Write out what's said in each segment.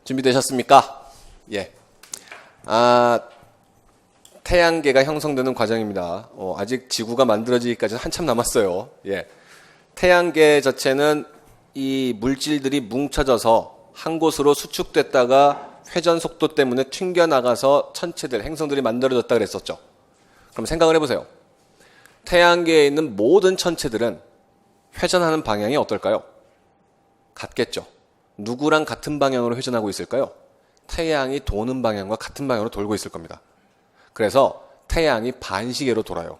준비되셨습니까? 예. 태양계가 형성되는 과정입니다. 아직 지구가 만들어지기까지 한참 남았어요. 예. 태양계 자체는 이 물질들이 뭉쳐져서 한 곳으로 수축됐다가 회전 속도 때문에 튕겨나가서 천체들, 행성들이 만들어졌다 그랬었죠. 그럼 생각을 해보세요. 태양계에 있는 모든 천체들은 회전하는 방향이 어떨까요? 같겠죠. 누구랑 같은 방향으로 회전하고 있을까요? 태양이 도는 방향과 같은 방향으로 돌고 있을 겁니다. 그래서 태양이 반시계로 돌아요.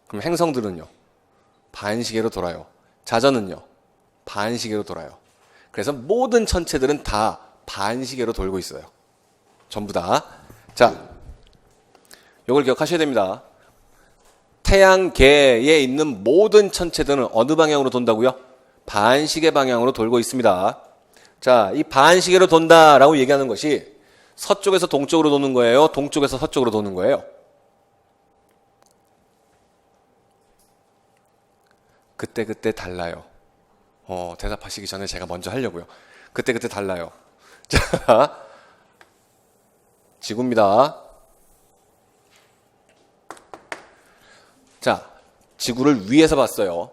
그럼 행성들은요? 반시계로 돌아요. 자전은요? 반시계로 돌아요. 그래서 모든 천체들은 다 반시계로 돌고 있어요. 전부 다. 자, 이걸 기억하셔야 됩니다. 태양계에 있는 모든 천체들은 어느 방향으로 돈다고요? 반시계 방향으로 돌고 있습니다. 자, 이 반시계로 돈다라고 얘기하는 것이 서쪽에서 동쪽으로 도는 거예요? 동쪽에서 서쪽으로 도는 거예요? 그때 달라요. 대답하시기 전에 제가 먼저 하려고요. 그때 달라요. 자, 지구입니다. 자, 지구를 위에서 봤어요.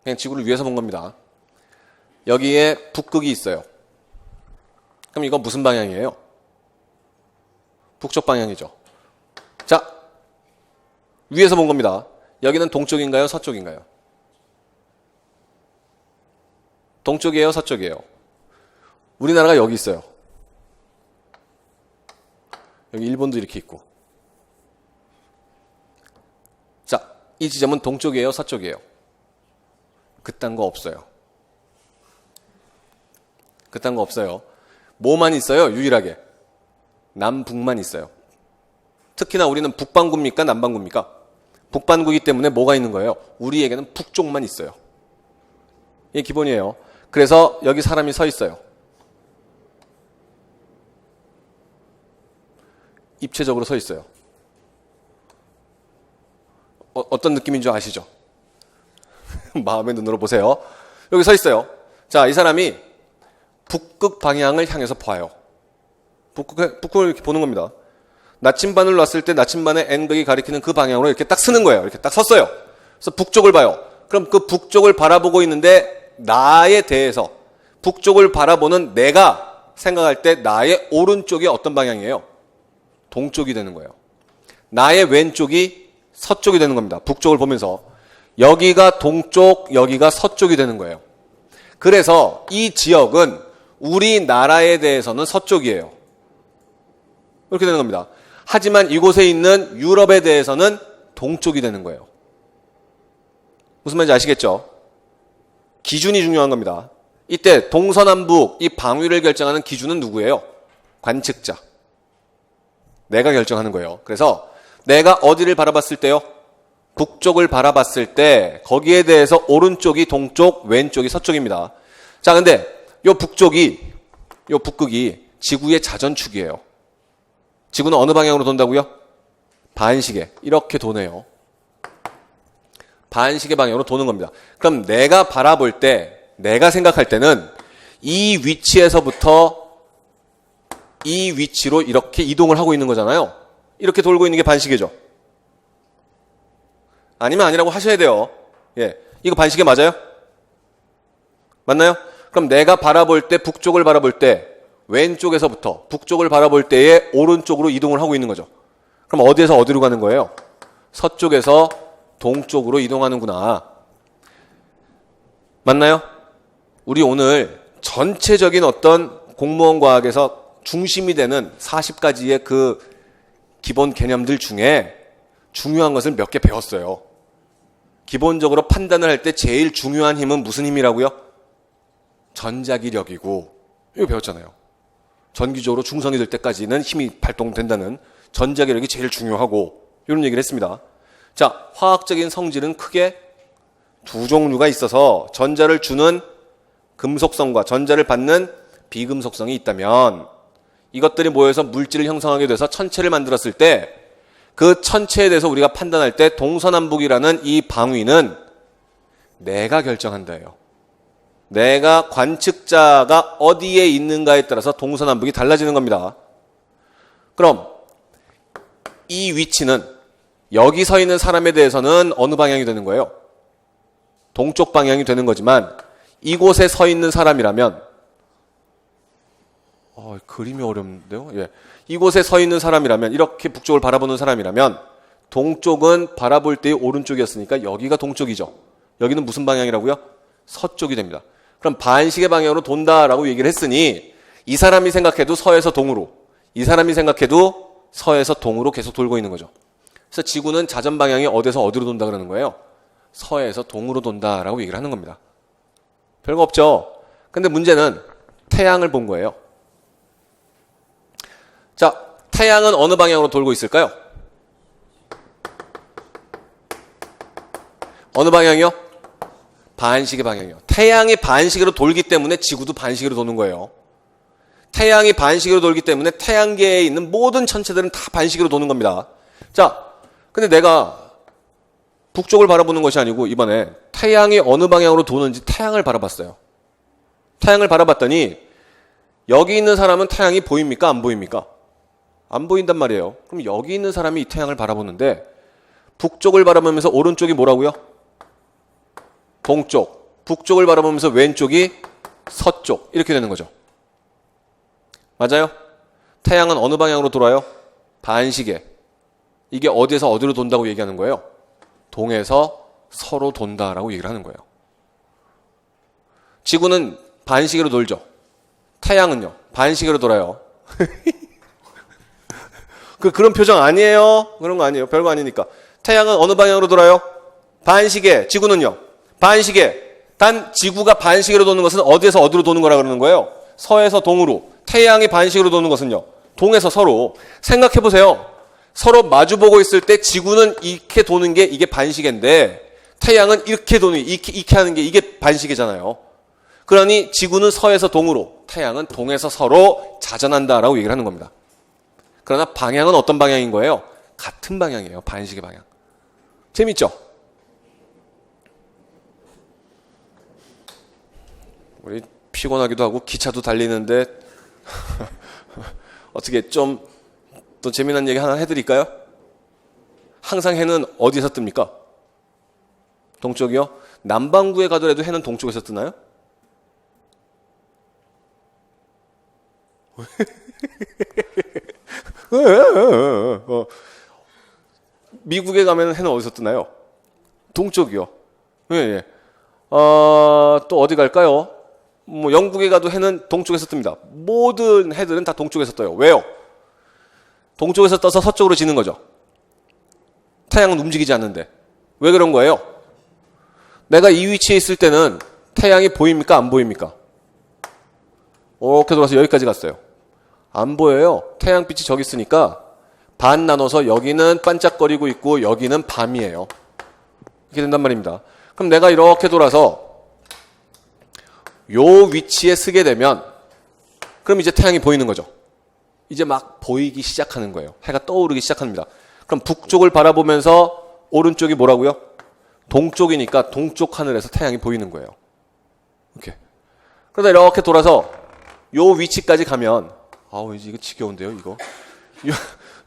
그냥 지구를 위에서 본 겁니다. 여기에 북극이 있어요. 그럼 이건 무슨 방향이에요? 북쪽 방향이죠. 자, 위에서 본 겁니다. 여기는 동쪽인가요? 서쪽인가요? 동쪽이에요? 서쪽이에요? 우리나라가 여기 있어요. 여기 일본도 이렇게 있고. 자, 이 지점은 동쪽이에요? 서쪽이에요? 그딴 거 없어요. 그딴 거 없어요. 뭐만 있어요? 유일하게 남북만 있어요. 특히나 우리는 북반구입니까? 남반구입니까? 북반구이기 때문에 뭐가 있는 거예요? 우리에게는 북쪽만 있어요. 이게 기본이에요. 그래서 여기 사람이 서 있어요. 입체적으로 서 있어요. 어떤 느낌인 줄 아시죠? 마음의 눈으로 보세요. 여기 서 있어요. 자, 이 사람이 북극 방향을 향해서 봐요. 북극을 이렇게 보는 겁니다. 나침반을 놨을 때 나침반의 N극이 가리키는 그 방향으로 이렇게 딱 서는 거예요. 이렇게 딱 섰어요. 그래서 북쪽을 봐요. 그럼 그 북쪽을 바라보고 있는데 나에 대해서 북쪽을 바라보는 내가 생각할 때 나의 오른쪽이 어떤 방향이에요? 동쪽이 되는 거예요. 나의 왼쪽이 서쪽이 되는 겁니다. 북쪽을 보면서. 여기가 동쪽, 여기가 서쪽이 되는 거예요. 그래서 이 지역은 우리나라에 대해서는 서쪽이에요. 이렇게 되는 겁니다. 하지만 이곳에 있는 유럽에 대해서는 동쪽이 되는 거예요. 무슨 말인지 아시겠죠? 기준이 중요한 겁니다. 이때 동서남북 이 방위를 결정하는 기준은 누구예요? 관측자. 내가 결정하는 거예요. 그래서 내가 어디를 바라봤을 때요? 북쪽을 바라봤을 때 거기에 대해서 오른쪽이 동쪽, 왼쪽이 서쪽입니다. 자, 근데 요 북극이 지구의 자전축이에요. 지구는 어느 방향으로 돈다고요? 반시계. 이렇게 도네요. 반시계 방향으로 도는 겁니다. 그럼 내가 바라볼 때, 내가 생각할 때는 이 위치에서부터 이 위치로 이렇게 이동을 하고 있는 거잖아요. 이렇게 돌고 있는 게 반시계죠. 아니면 아니라고 하셔야 돼요. 예, 이거 반시계 맞아요? 맞나요? 그럼 내가 바라볼 때, 북쪽을 바라볼 때 왼쪽에서부터 북쪽을 바라볼 때에 오른쪽으로 이동을 하고 있는 거죠. 그럼 어디에서 어디로 가는 거예요? 서쪽에서 동쪽으로 이동하는구나. 맞나요? 우리 오늘 전체적인 어떤 공무원 과학에서 중심이 되는 40가지의 그 기본 개념들 중에 중요한 것을 몇 개 배웠어요. 기본적으로 판단을 할 때 제일 중요한 힘은 무슨 힘이라고요? 전자기력이고, 이거 배웠잖아요. 전기적으로 중성이 될 때까지는 힘이 발동된다는 전자기력이 제일 중요하고, 이런 얘기를 했습니다. 자, 화학적인 성질은 크게 두 종류가 있어서 전자를 주는 금속성과 전자를 받는 비금속성이 있다면 이것들이 모여서 물질을 형성하게 돼서 천체를 만들었을 때 그 천체에 대해서 우리가 판단할 때 동서남북이라는 이 방위는 내가 결정한다예요. 내가 관측자가 어디에 있는가에 따라서 동서남북이 달라지는 겁니다. 그럼 이 위치는 여기 서 있는 사람에 대해서는 어느 방향이 되는 거예요? 동쪽 방향이 되는 거지만 이곳에 서 있는 사람이라면 그림이 어렵는데요. 예. 이곳에 서 있는 사람이라면 이렇게 북쪽을 바라보는 사람이라면 동쪽은 바라볼 때의 오른쪽이었으니까 여기가 동쪽이죠. 여기는 무슨 방향이라고요? 서쪽이 됩니다. 그럼 반시계 방향으로 돈다라고 얘기를 했으니 이 사람이 생각해도 서에서 동으로, 이 사람이 생각해도 서에서 동으로 계속 돌고 있는 거죠. 그래서 지구는 자전 방향이 어디서 어디로 돈다 그러는 거예요? 서에서 동으로 돈다라고 얘기를 하는 겁니다. 별거 없죠. 근데 문제는 태양을 본 거예요. 자, 태양은 어느 방향으로 돌고 있을까요? 어느 방향이요? 반시계 방향이요. 태양이 반시계로 돌기 때문에 지구도 반시계로 도는 거예요. 태양이 반시계로 돌기 때문에 태양계에 있는 모든 천체들은 다 반시계로 도는 겁니다. 자, 근데 내가 북쪽을 바라보는 것이 아니고 이번에 태양이 어느 방향으로 도는지 태양을 바라봤어요. 태양을 바라봤더니 여기 있는 사람은 태양이 보입니까? 안 보입니까? 안 보인단 말이에요. 그럼 여기 있는 사람이 이 태양을 바라보는데 북쪽을 바라보면서 오른쪽이 뭐라고요? 동쪽. 북쪽을 바라보면서 왼쪽이 서쪽. 이렇게 되는 거죠. 맞아요? 태양은 어느 방향으로 돌아요? 반시계. 이게 어디에서 어디로 돈다고 얘기하는 거예요? 동에서 서로 돈다라고 얘기를 하는 거예요. 지구는 반시계로 돌죠. 태양은요? 반시계로 돌아요. 그런 표정 아니에요? 그런 거 아니에요. 별거 아니니까. 태양은 어느 방향으로 돌아요? 반시계. 지구는요? 반시계. 단 지구가 반시계로 도는 것은 어디에서 어디로 도는 거라 그러는 거예요? 서에서 동으로. 태양이 반시계로 도는 것은요? 동에서 서로. 생각해 보세요. 서로 마주보고 있을 때 지구는 이렇게 도는 게 이게 반시계인데 태양은 이렇게 도는 이렇게 하는 게 이게 반시계잖아요. 그러니 지구는 서에서 동으로, 태양은 동에서 서로 자전한다라고 얘기를 하는 겁니다. 그러나 방향은 어떤 방향인 거예요? 같은 방향이에요. 반시계 방향. 재밌죠? 우리 피곤하기도 하고 기차도 달리는데 어떻게 좀 또 재미난 얘기 하나 해드릴까요? 항상 해는 어디서 뜹니까? 동쪽이요? 남반구에 가더라도 해는 동쪽에서 뜨나요? 미국에 가면 해는 어디서 뜨나요? 동쪽이요. 예, 예. 또 어디 갈까요? 영국에 가도 해는 동쪽에서 뜹니다. 모든 해들은 다 동쪽에서 떠요. 왜요? 동쪽에서 떠서 서쪽으로 지는 거죠. 태양은 움직이지 않는데. 왜 그런 거예요? 내가 이 위치에 있을 때는 태양이 보입니까? 안 보입니까? 이렇게 돌아서 여기까지 갔어요. 안 보여요. 태양빛이 저기 있으니까 반 나눠서 여기는 반짝거리고 있고 여기는 밤이에요. 이렇게 된단 말입니다. 그럼 내가 이렇게 돌아서 요 위치에 서게 되면 그럼 이제 태양이 보이는 거죠. 이제 막 보이기 시작하는 거예요. 해가 떠오르기 시작합니다. 그럼 북쪽을 바라보면서 오른쪽이 뭐라고요? 동쪽이니까 동쪽 하늘에서 태양이 보이는 거예요. 이렇게. 그러다 이렇게 돌아서 요 위치까지 가면 이제 이거 지겨운데요, 이거.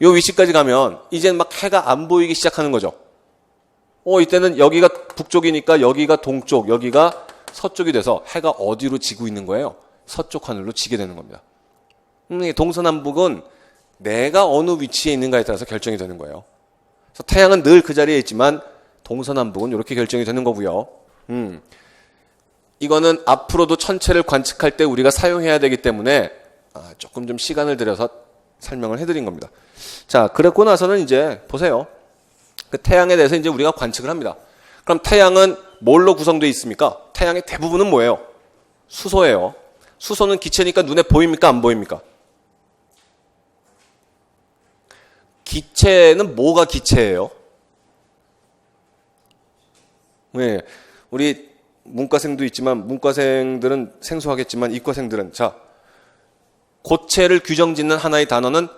요 위치까지 가면 이제 막 해가 안 보이기 시작하는 거죠. 이때는 여기가 북쪽이니까 여기가 동쪽, 여기가 서쪽이 돼서 해가 어디로 지고 있는 거예요? 서쪽 하늘로 지게 되는 겁니다. 동서남북은 내가 어느 위치에 있는가에 따라서 결정이 되는 거예요. 그래서 태양은 늘 그 자리에 있지만 동서남북은 이렇게 결정이 되는 거고요. 이거는 앞으로도 천체를 관측할 때 우리가 사용해야 되기 때문에 조금 좀 시간을 들여서 설명을 해드린 겁니다. 자, 그랬고 나서는 이제 보세요. 그 태양에 대해서 이제 우리가 관측을 합니다. 그럼 태양은 뭘로 구성되어 있습니까? 태양의 대부분은 뭐예요? 수소예요. 수소는 기체니까 눈에 보입니까? 안 보입니까? 기체는 뭐가 기체예요? 네, 우리 문과생도 있지만 문과생들은 생소하겠지만 이과생들은 자, 고체를 규정짓는 하나의 단어는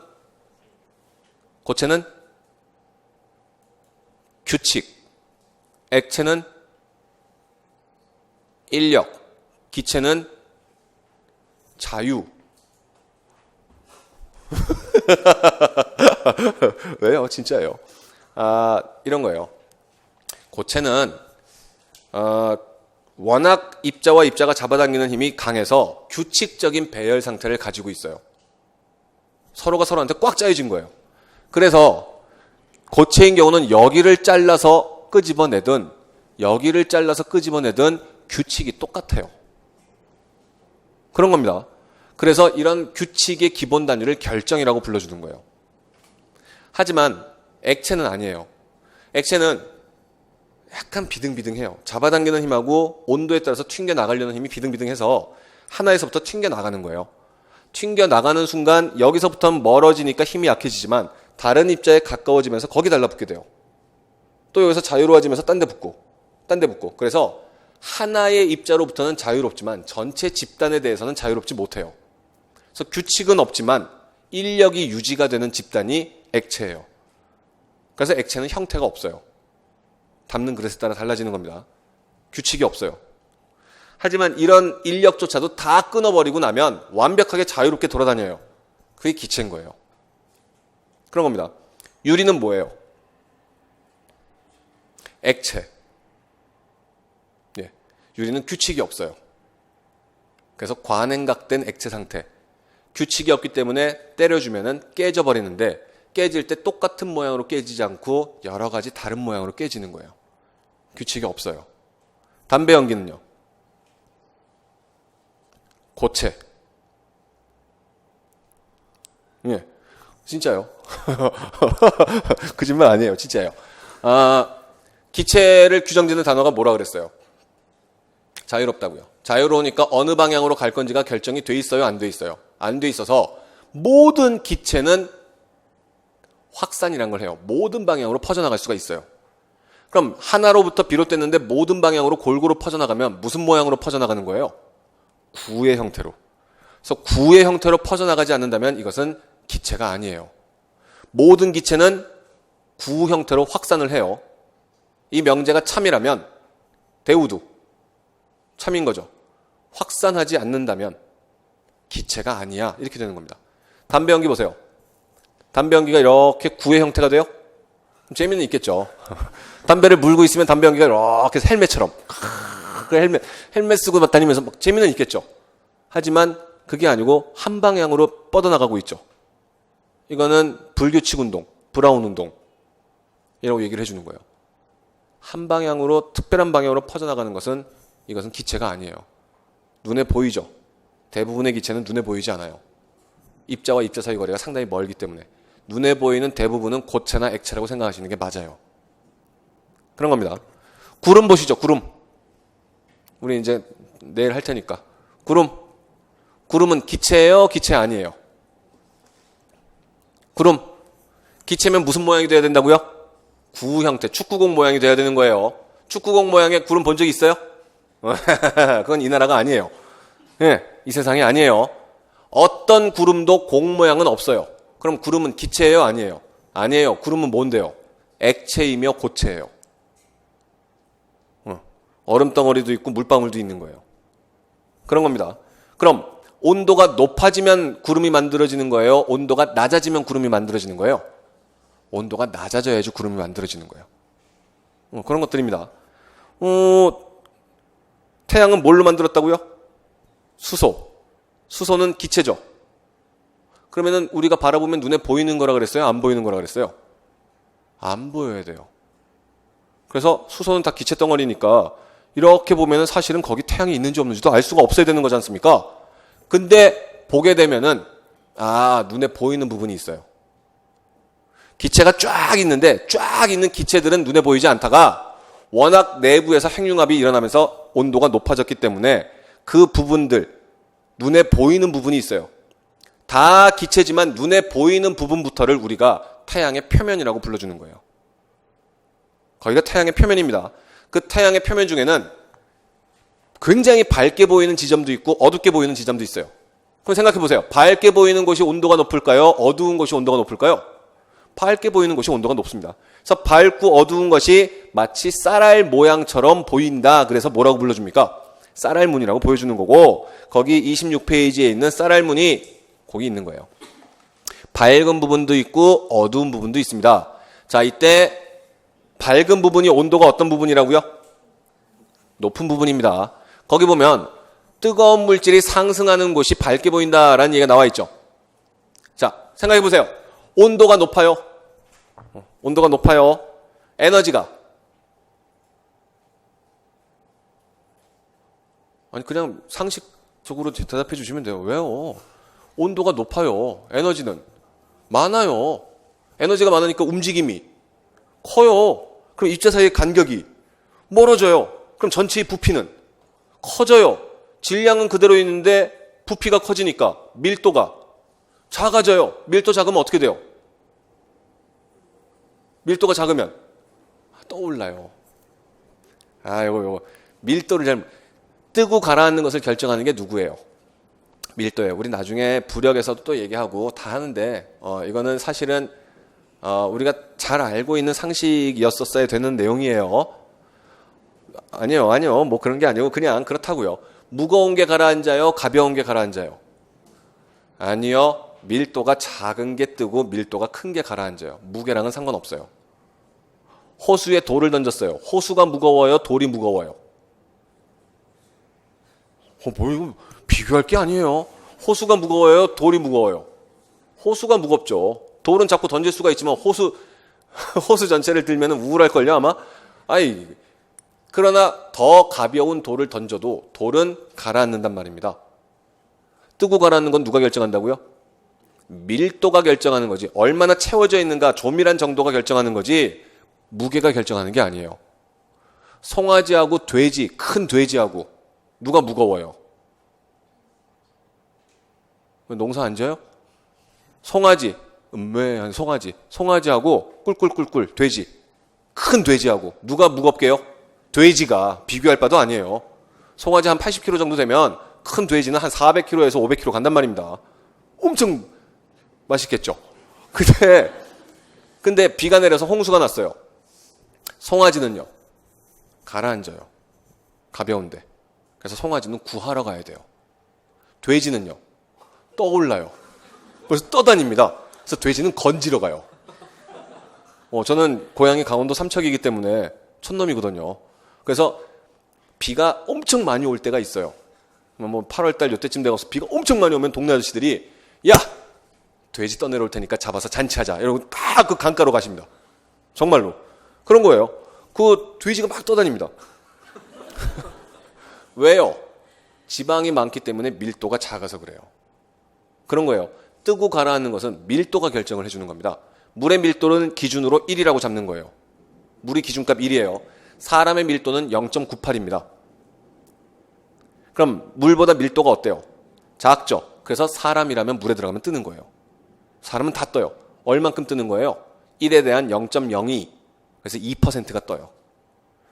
고체는 규칙, 액체는 인력, 기체는 자유. 왜요? 진짜예요. 이런 거예요. 고체는 워낙 입자와 입자가 잡아당기는 힘이 강해서 규칙적인 배열 상태를 가지고 있어요. 서로가 서로한테 꽉 짜여진 거예요. 그래서 고체인 경우는 여기를 잘라서 끄집어내든 여기를 잘라서 끄집어내든 규칙이 똑같아요. 그런 겁니다. 그래서 이런 규칙의 기본 단위를 결정이라고 불러주는 거예요. 하지만 액체는 아니에요. 액체는 약간 비등비등해요. 잡아당기는 힘하고 온도에 따라서 튕겨나가려는 힘이 비등비등해서 하나에서부터 튕겨나가는 거예요. 튕겨나가는 순간 여기서부터는 멀어지니까 힘이 약해지지만 다른 입자에 가까워지면서 거기 달라붙게 돼요. 또 여기서 자유로워지면서 딴 데 붙고. 그래서 하나의 입자로부터는 자유롭지만 전체 집단에 대해서는 자유롭지 못해요. 그래서 규칙은 없지만 인력이 유지가 되는 집단이 액체예요. 그래서 액체는 형태가 없어요. 담는 그릇에 따라 달라지는 겁니다. 규칙이 없어요. 하지만 이런 인력조차도 다 끊어버리고 나면 완벽하게 자유롭게 돌아다녀요. 그게 기체인 거예요. 그런 겁니다. 유리는 뭐예요? 액체. 예, 유리는 규칙이 없어요. 그래서 관행각된 액체 상태. 규칙이 없기 때문에 때려주면은 깨져버리는데 깨질 때 똑같은 모양으로 깨지지 않고 여러 가지 다른 모양으로 깨지는 거예요. 규칙이 없어요. 담배 연기는요? 고체. 예, 진짜요. 거짓말 아니에요. 진짜예요. 기체를 규정짓는 단어가 뭐라 그랬어요? 자유롭다고요. 자유로우니까 어느 방향으로 갈 건지가 결정이 돼 있어요? 안 돼 있어요? 안 돼 있어서 모든 기체는 확산이란 걸 해요. 모든 방향으로 퍼져나갈 수가 있어요. 그럼 하나로부터 비롯됐는데 모든 방향으로 골고루 퍼져나가면 무슨 모양으로 퍼져나가는 거예요? 구의 형태로. 그래서 구의 형태로 퍼져나가지 않는다면 이것은 기체가 아니에요. 모든 기체는 구 형태로 확산을 해요. 이 명제가 참이라면 대우도 참인 거죠. 확산하지 않는다면 기체가 아니야. 이렇게 되는 겁니다. 담배 연기 보세요. 담배 연기가 이렇게 구의 형태가 돼요? 재미는 있겠죠. 담배를 물고 있으면 담배 연기가 이렇게 헬멧처럼 그 헬멧 쓰고 다니면서 막 재미는 있겠죠. 하지만 그게 아니고 한 방향으로 뻗어나가고 있죠. 이거는 불규칙 운동, 브라운 운동이라고 얘기를 해주는 거예요. 한 방향으로 특별한 방향으로 퍼져나가는 것은 이것은 기체가 아니에요. 눈에 보이죠. 대부분의 기체는 눈에 보이지 않아요. 입자와 입자 사이 거리가 상당히 멀기 때문에 눈에 보이는 대부분은 고체나 액체라고 생각하시는 게 맞아요. 그런 겁니다. 구름 보시죠. 구름. 우리 이제 내일 할 테니까. 구름은 기체예요? 기체 아니에요? 구름. 기체면 무슨 모양이 돼야 된다고요? 구 형태. 축구공 모양이 돼야 되는 거예요. 축구공 모양의 구름 본 적 있어요? 그건 이 나라가 아니에요. 예, 이 세상이 아니에요. 어떤 구름도 공 모양은 없어요. 그럼 구름은 기체예요? 아니에요? 아니에요. 구름은 뭔데요? 액체이며 고체예요. 얼음덩어리도 있고 물방울도 있는 거예요. 그런 겁니다. 그럼 온도가 높아지면 구름이 만들어지는 거예요? 온도가 낮아지면 구름이 만들어지는 거예요? 온도가 낮아져야지 구름이 만들어지는 거예요. 그런 것들입니다. 태양은 뭘로 만들었다고요? 수소. 수소는 기체죠. 그러면은 우리가 바라보면 눈에 보이는 거라 그랬어요? 안 보이는 거라 그랬어요? 안 보여야 돼요. 그래서 수소는 다 기체 덩어리니까 이렇게 보면은 사실은 거기 태양이 있는지 없는지도 알 수가 없어야 되는 거지 않습니까? 근데 보게 되면은 눈에 보이는 부분이 있어요. 기체가 쫙 있는데 쫙 있는 기체들은 눈에 보이지 않다가 워낙 내부에서 핵융합이 일어나면서 온도가 높아졌기 때문에 그 부분들 눈에 보이는 부분이 있어요. 다 기체지만 눈에 보이는 부분부터를 우리가 태양의 표면이라고 불러주는 거예요. 거기가 태양의 표면입니다. 그 태양의 표면 중에는 굉장히 밝게 보이는 지점도 있고 어둡게 보이는 지점도 있어요. 그럼 생각해 보세요. 밝게 보이는 곳이 온도가 높을까요? 어두운 곳이 온도가 높을까요? 밝게 보이는 곳이 온도가 높습니다. 그래서 밝고 어두운 것이 마치 쌀알 모양처럼 보인다. 그래서 뭐라고 불러줍니까? 쌀알무늬라고 보여주는 거고, 거기 26페이지에 있는 쌀알무늬 거기 있는 거예요. 밝은 부분도 있고 어두운 부분도 있습니다. 자, 이때 밝은 부분이 온도가 어떤 부분이라고요? 높은 부분입니다. 거기 보면 뜨거운 물질이 상승하는 곳이 밝게 보인다라는 얘기가 나와 있죠. 자, 생각해 보세요. 온도가 높아요. 온도가 높아요. 에너지가. 아니, 그냥 상식적으로 대답해 주시면 돼요. 왜요? 온도가 높아요. 에너지는 많아요. 에너지가 많으니까 움직임이 커요. 그럼 입자 사이의 간격이 멀어져요. 그럼 전체의 부피는 커져요. 질량은 그대로 있는데 부피가 커지니까 밀도가 작아져요. 밀도 작으면 어떻게 돼요? 밀도가 작으면 떠올라요. 이거 밀도를 뜨고 가라앉는 것을 결정하는 게 누구예요? 밀도예요. 우리 나중에 부력에서도 또 얘기하고 다 하는데 이거는 사실은 우리가 잘 알고 있는 상식이었었어야 되는 내용이에요. 아니요. 뭐 그런 게 아니고 그냥 그렇다고요. 무거운 게 가라앉아요? 가벼운 게 가라앉아요? 아니요. 밀도가 작은 게 뜨고 밀도가 큰 게 가라앉아요. 무게랑은 상관없어요. 호수에 돌을 던졌어요. 호수가 무거워요? 돌이 무거워요? 뭐 이거 비교할 게 아니에요. 호수가 무거워요? 돌이 무거워요? 호수가 무겁죠. 돌은 자꾸 던질 수가 있지만 호수 전체를 들면 우울할걸요 아마. 그러나 더 가벼운 돌을 던져도 돌은 가라앉는단 말입니다. 뜨고 가라앉는 건 누가 결정한다고요? 밀도가 결정하는 거지. 얼마나 채워져 있는가, 조밀한 정도가 결정하는 거지 무게가 결정하는 게 아니에요. 송아지하고 돼지, 큰 돼지하고 누가 무거워요? 농사 안 져요? 송아지, 송아지하고 꿀꿀꿀꿀 돼지, 큰 돼지하고 누가 무겁게요? 돼지가. 비교할 바도 아니에요. 송아지 한 80kg 정도 되면 큰 돼지는 한 400kg에서 500kg 간단 말입니다. 엄청 맛있겠죠. 근데 비가 내려서 홍수가 났어요. 송아지는요 가라앉아요. 가벼운데. 그래서 송아지는 구하러 가야 돼요. 돼지는요 떠올라요. 그래서 떠다닙니다. 그래서 돼지는 건지러 가요. 저는 고향이 강원도 삼척이기 때문에 촌놈이거든요. 그래서 비가 엄청 많이 올 때가 있어요. 뭐 8월달 요때쯤 되어서 비가 엄청 많이 오면 동네 아저씨들이 야! 돼지 떠내려올 테니까 잡아서 잔치하자. 이러고 딱 그 강가로 가십니다. 정말로. 그런 거예요. 그 돼지가 막 떠다닙니다. 왜요? 지방이 많기 때문에 밀도가 작아서 그래요. 그런 거예요. 뜨고 가라앉는 것은 밀도가 결정을 해주는 겁니다. 물의 밀도는 기준으로 1이라고 잡는 거예요. 물이 기준값 1이에요. 사람의 밀도는 0.98입니다. 그럼 물보다 밀도가 어때요? 작죠? 그래서 사람이라면 물에 들어가면 뜨는 거예요. 사람은 다 떠요. 얼만큼 뜨는 거예요? 1에 대한 0.02. 그래서 2%가 떠요.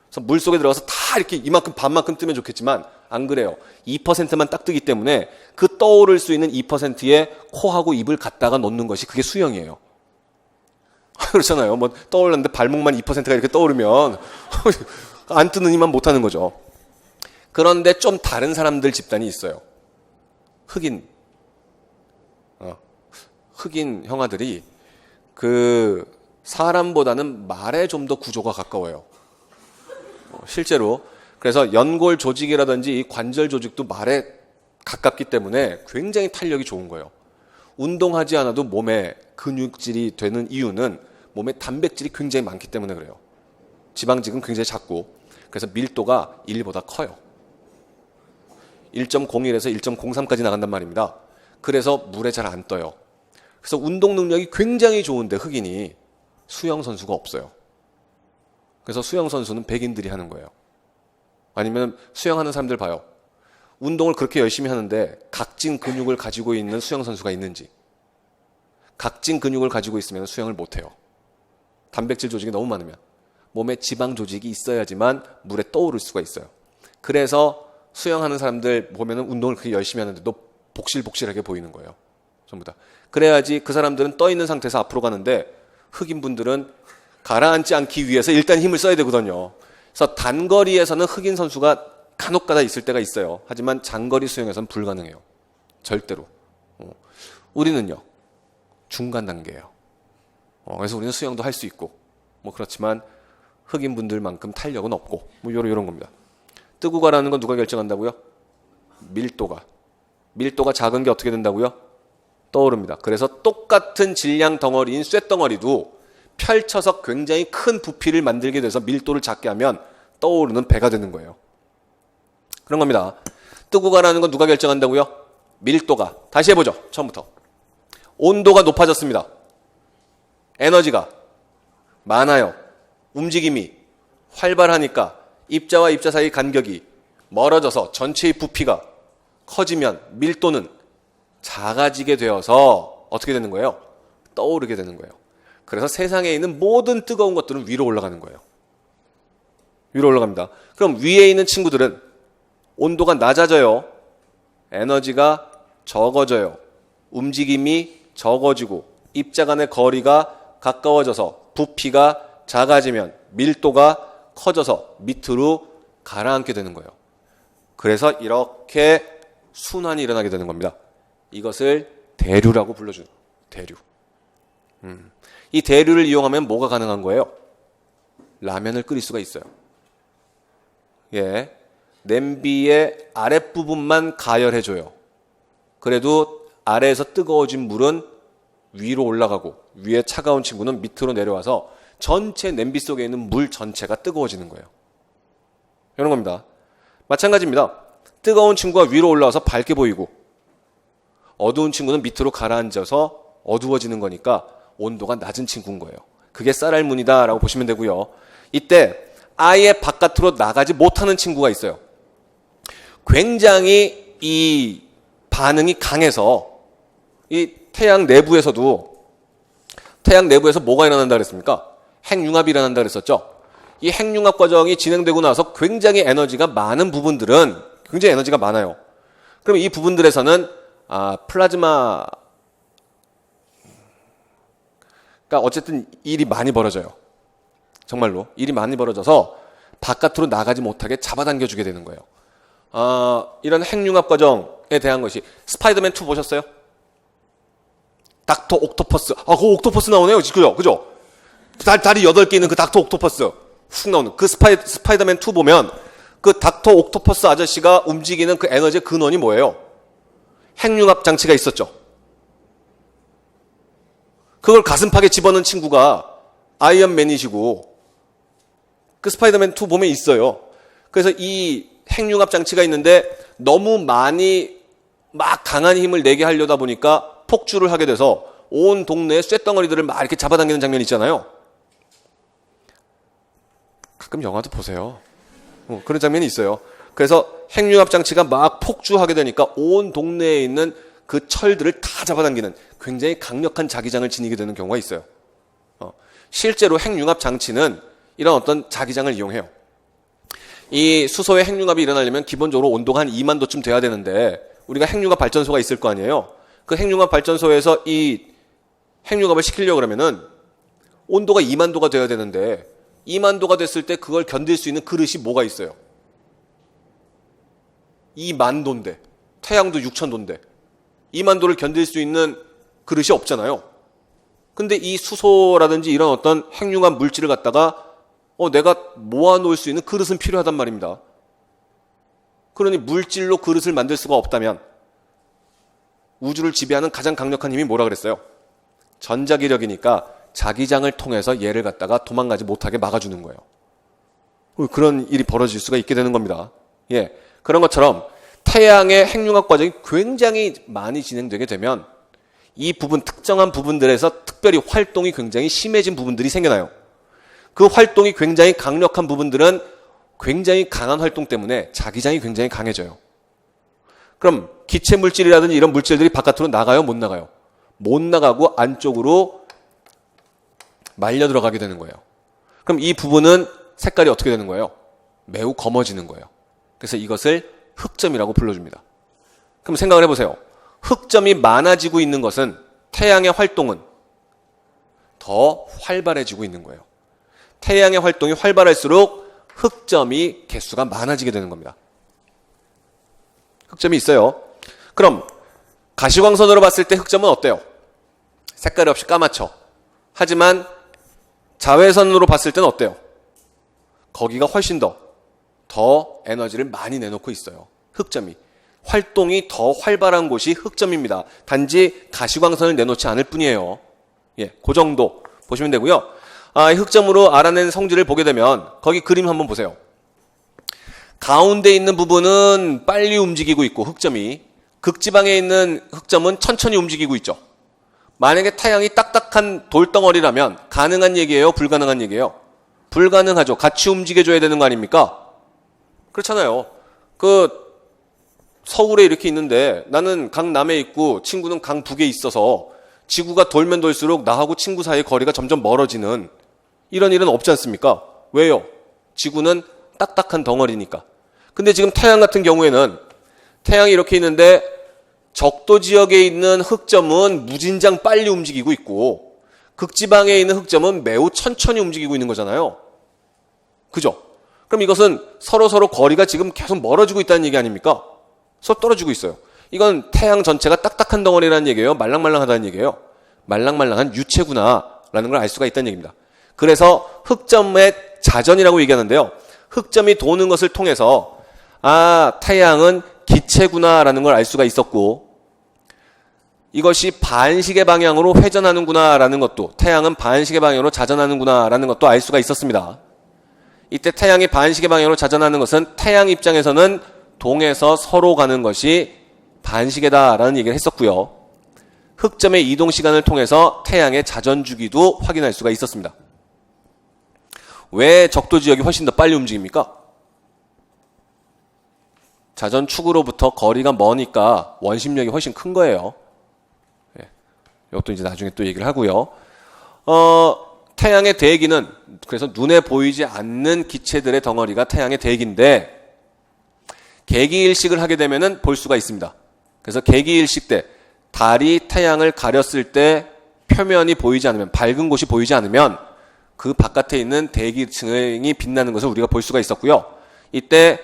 그래서 물속에 들어가서 다 이렇게 이만큼 반만큼 뜨면 좋겠지만 안 그래요. 2%만 딱 뜨기 때문에 그 떠오를 수 있는 2%에 코하고 입을 갖다가 놓는 것이 그게 수영이에요. 그렇잖아요. 뭐 떠올랐는데 발목만 2%가 이렇게 떠오르면 안 뜨는 이만 못하는 거죠. 그런데 좀 다른 사람들 집단이 있어요. 흑인 형아들이 그 사람보다는 말에 좀 더 구조가 가까워요. 실제로. 그래서 연골 조직이라든지 이 관절 조직도 말에 가깝기 때문에 굉장히 탄력이 좋은 거예요. 운동하지 않아도 몸에 근육질이 되는 이유는 몸에 단백질이 굉장히 많기 때문에 그래요. 지방직은 굉장히 작고 그래서 밀도가 1보다 커요. 1.01에서 1.03까지 나간단 말입니다. 그래서 물에 잘 안 떠요. 그래서 운동 능력이 굉장히 좋은데 흑인이 수영 선수가 없어요. 그래서 수영 선수는 백인들이 하는 거예요. 아니면 수영하는 사람들 봐요. 운동을 그렇게 열심히 하는데 각진 근육을 가지고 있는 수영 선수가 있는지. 각진 근육을 가지고 있으면 수영을 못해요. 단백질 조직이 너무 많으면. 몸에 지방 조직이 있어야지만 물에 떠오를 수가 있어요. 그래서 수영하는 사람들 보면은 운동을 그렇게 열심히 하는데도 복실복실하게 보이는 거예요. 전부 다. 그래야지 그 사람들은 떠 있는 상태에서 앞으로 가는데 흑인분들은 가라앉지 않기 위해서 일단 힘을 써야 되거든요. 그래서 단거리에서는 흑인 선수가 간혹가다 있을 때가 있어요. 하지만 장거리 수영에서는 불가능해요. 절대로. 우리는요, 중간 단계예요. 그래서 우리는 수영도 할 수 있고, 뭐 그렇지만 흑인분들만큼 탄력은 없고, 뭐 이런 겁니다. 뜨고 가라는 건 누가 결정한다고요? 밀도가 작은 게 어떻게 된다고요? 떠오릅니다. 그래서 똑같은 질량 덩어리인 쇳덩어리도 펼쳐서 굉장히 큰 부피를 만들게 돼서 밀도를 작게 하면 떠오르는 배가 되는 거예요. 그런 겁니다. 뜨고 가라는 건 누가 결정한다고요? 밀도가. 다시 해보죠. 처음부터. 온도가 높아졌습니다. 에너지가 많아요. 움직임이 활발하니까 입자와 입자 사이 간격이 멀어져서 전체의 부피가 커지면 밀도는 작아지게 되어서 어떻게 되는 거예요? 떠오르게 되는 거예요. 그래서 세상에 있는 모든 뜨거운 것들은 위로 올라가는 거예요. 위로 올라갑니다. 그럼 위에 있는 친구들은 온도가 낮아져요. 에너지가 적어져요. 움직임이 적어지고 입자 간의 거리가 가까워져서 부피가 작아지면 밀도가 커져서 밑으로 가라앉게 되는 거예요. 그래서 이렇게 순환이 일어나게 되는 겁니다. 이것을 대류라고 불러주는 대류. 이 대류를 이용하면 뭐가 가능한 거예요? 라면을 끓일 수가 있어요. 예, 냄비의 아랫부분만 가열해줘요. 그래도 아래에서 뜨거워진 물은 위로 올라가고 위에 차가운 친구는 밑으로 내려와서 전체 냄비 속에 있는 물 전체가 뜨거워지는 거예요. 이런 겁니다. 마찬가지입니다. 뜨거운 친구가 위로 올라와서 밝게 보이고 어두운 친구는 밑으로 가라앉아서 어두워지는 거니까 온도가 낮은 친구인 거예요. 그게 쌀알문이다 라고 보시면 되고요. 이때 아예 바깥으로 나가지 못하는 친구가 있어요. 굉장히 이 반응이 강해서 이 태양 내부에서 뭐가 일어난다 그랬습니까? 핵융합이 일어난다 그랬었죠. 이 핵융합 과정이 진행되고 나서 굉장히 에너지가 많은 부분들은 굉장히 에너지가 많아요. 그럼 이 부분들에서는 플라즈마, 그러니까 어쨌든 일이 많이 벌어져요. 정말로 일이 많이 벌어져서 바깥으로 나가지 못하게 잡아당겨 주게 되는 거예요. 이런 핵융합 과정에 대한 것이 스파이더맨 2 보셨어요? 닥터 옥토퍼스. 그 옥토퍼스 나오네요. 그죠? 다리 8개 있는 그 닥터 옥토퍼스 훅 나오는 그 스파이더맨 2 보면 그 닥터 옥토퍼스 아저씨가 움직이는 그 에너지의 근원이 뭐예요? 핵융합 장치가 있었죠. 그걸 가슴팍에 집어넣은 친구가 아이언맨이시고 그 스파이더맨 2 보면 있어요. 그래서 이 핵융합 장치가 있는데 너무 많이 막 강한 힘을 내게 하려다 보니까 폭주를 하게 돼서 온 동네에 쇳덩어리들을 막 이렇게 잡아당기는 장면이 있잖아요. 가끔 영화도 보세요. 그런 장면이 있어요. 그래서 핵융합 장치가 막 폭주하게 되니까 온 동네에 있는 그 철들을 다 잡아당기는 굉장히 강력한 자기장을 지니게 되는 경우가 있어요. 실제로 핵융합 장치는 이런 어떤 자기장을 이용해요. 이 수소의 핵융합이 일어나려면 기본적으로 온도가 한 2만 도쯤 돼야 되는데 우리가 핵융합 발전소가 있을 거 아니에요. 그 핵융합 발전소에서 이 핵융합을 시키려고 그러면은 온도가 2만 도가 돼야 되는데 2만 도가 됐을 때 그걸 견딜 수 있는 그릇이 뭐가 있어요? 2만 도인데 태양도 6천 도인데 2만 도를 견딜 수 있는 그릇이 없잖아요. 근데 이 수소라든지 이런 어떤 핵융합 물질을 갖다가 내가 모아놓을 수 있는 그릇은 필요하단 말입니다. 그러니 물질로 그릇을 만들 수가 없다면 우주를 지배하는 가장 강력한 힘이 뭐라 그랬어요? 전자기력이니까 자기장을 통해서 얘를 갖다가 도망가지 못하게 막아주는 거예요. 그런 일이 벌어질 수가 있게 되는 겁니다. 예, 그런 것처럼 태양의 핵융합 과정이 굉장히 많이 진행되게 되면 이 부분, 특정한 부분들에서 특별히 활동이 굉장히 심해진 부분들이 생겨나요. 그 활동이 굉장히 강력한 부분들은 굉장히 강한 활동 때문에 자기장이 굉장히 강해져요. 그럼 기체 물질이라든지 이런 물질들이 바깥으로 나가요? 못 나가요? 못 나가고 안쪽으로 말려 들어가게 되는 거예요. 그럼 이 부분은 색깔이 어떻게 되는 거예요? 매우 검어지는 거예요. 그래서 이것을 흑점이라고 불러줍니다. 그럼 생각을 해보세요. 흑점이 많아지고 있는 것은 태양의 활동은 더 활발해지고 있는 거예요. 태양의 활동이 활발할수록 흑점이 개수가 많아지게 되는 겁니다. 흑점이 있어요. 그럼 가시광선으로 봤을 때 흑점은 어때요? 색깔이 없이 까맣죠. 하지만 자외선으로 봤을 때는 어때요? 거기가 훨씬 더 에너지를 많이 내놓고 있어요. 흑점이. 활동이 더 활발한 곳이 흑점입니다. 단지 가시광선을 내놓지 않을 뿐이에요. 예, 그 정도 보시면 되고요. 이 흑점으로 알아낸 성질을 보게 되면 거기 그림 한번 보세요. 가운데 있는 부분은 빨리 움직이고 있고 흑점이, 극지방에 있는 흑점은 천천히 움직이고 있죠. 만약에 태양이 딱딱한 돌덩어리라면 가능한 얘기예요? 불가능한 얘기예요? 불가능하죠. 같이 움직여줘야 되는 거 아닙니까? 그렇잖아요. 서울에 이렇게 있는데 나는 강남에 있고 친구는 강북에 있어서 지구가 돌면 돌수록 나하고 친구 사이의 거리가 점점 멀어지는 이런 일은 없지 않습니까? 왜요? 지구는 딱딱한 덩어리니까. 근데 지금 태양 같은 경우에는 태양이 이렇게 있는데 적도 지역에 있는 흑점은 무진장 빨리 움직이고 있고 극지방에 있는 흑점은 매우 천천히 움직이고 있는 거잖아요. 그죠? 그럼 이것은 서로 거리가 지금 계속 멀어지고 있다는 얘기 아닙니까? 서로 떨어지고 있어요. 이건 태양 전체가 딱딱한 덩어리라는 얘기예요? 말랑말랑하다는 얘기예요? 말랑말랑한 유체구나라는 걸 알 수가 있다는 얘기입니다. 그래서 흑점의 자전이라고 얘기하는데요. 흑점이 도는 것을 통해서 태양은 기체구나라는 걸 알 수가 있었고 이것이 반시계 방향으로 회전하는구나라는 것도 태양은 반시계 방향으로 자전하는구나라는 것도 알 수가 있었습니다. 이때 태양이 반시계 방향으로 자전하는 것은 태양 입장에서는 동에서 서로 가는 것이 반시계다라는 얘기를 했었고요. 흑점의 이동 시간을 통해서 태양의 자전 주기도 확인할 수가 있었습니다. 왜 적도 지역이 훨씬 더 빨리 움직입니까? 자전 축으로부터 거리가 머니까 원심력이 훨씬 큰 거예요. 예. 이것도 이제 나중에 또 얘기를 하고요. 태양의 대기는 그래서 눈에 보이지 않는 기체들의 덩어리가 태양의 대기인데 개기일식을 하게 되면은 볼 수가 있습니다. 그래서 개기일식 때 달이 태양을 가렸을 때 표면이 보이지 않으면 밝은 곳이 보이지 않으면 그 바깥에 있는 대기층이 빛나는 것을 우리가 볼 수가 있었고요. 이때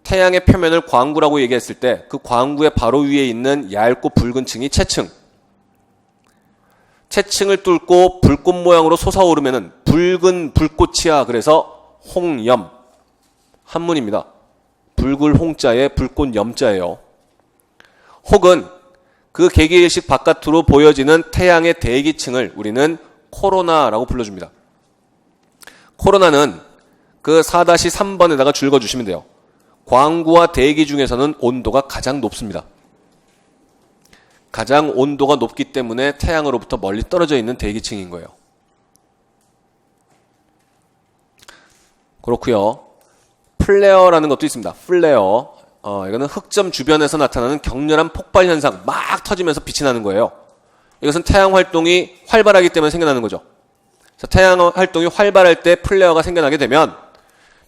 태양의 표면을 광구라고 얘기했을 때 그 광구의 바로 위에 있는 얇고 붉은 층이 채층. 채층을 뚫고 불꽃 모양으로 솟아오르면은 붉은 불꽃이야. 그래서 홍염. 한문입니다. 붉을 홍자에 불꽃 염자예요. 혹은 그 개기일식 바깥으로 보여지는 태양의 대기층을 우리는 코로나라고 불러줍니다. 코로나는 그 4-3번에다가 줄거주시면 돼요. 광구와 대기 중에서는 온도가 가장 높습니다. 가장 온도가 높기 때문에 태양으로부터 멀리 떨어져 있는 대기층인 거예요. 그렇고요. 플레어라는 것도 있습니다. 플레어. 이거는 흑점 주변에서 나타나는 격렬한 폭발 현상, 막 터지면서 빛이 나는 거예요. 이것은 태양 활동이 활발하기 때문에 생겨나는 거죠. 그래서 태양 활동이 활발할 때 플레어가 생겨나게 되면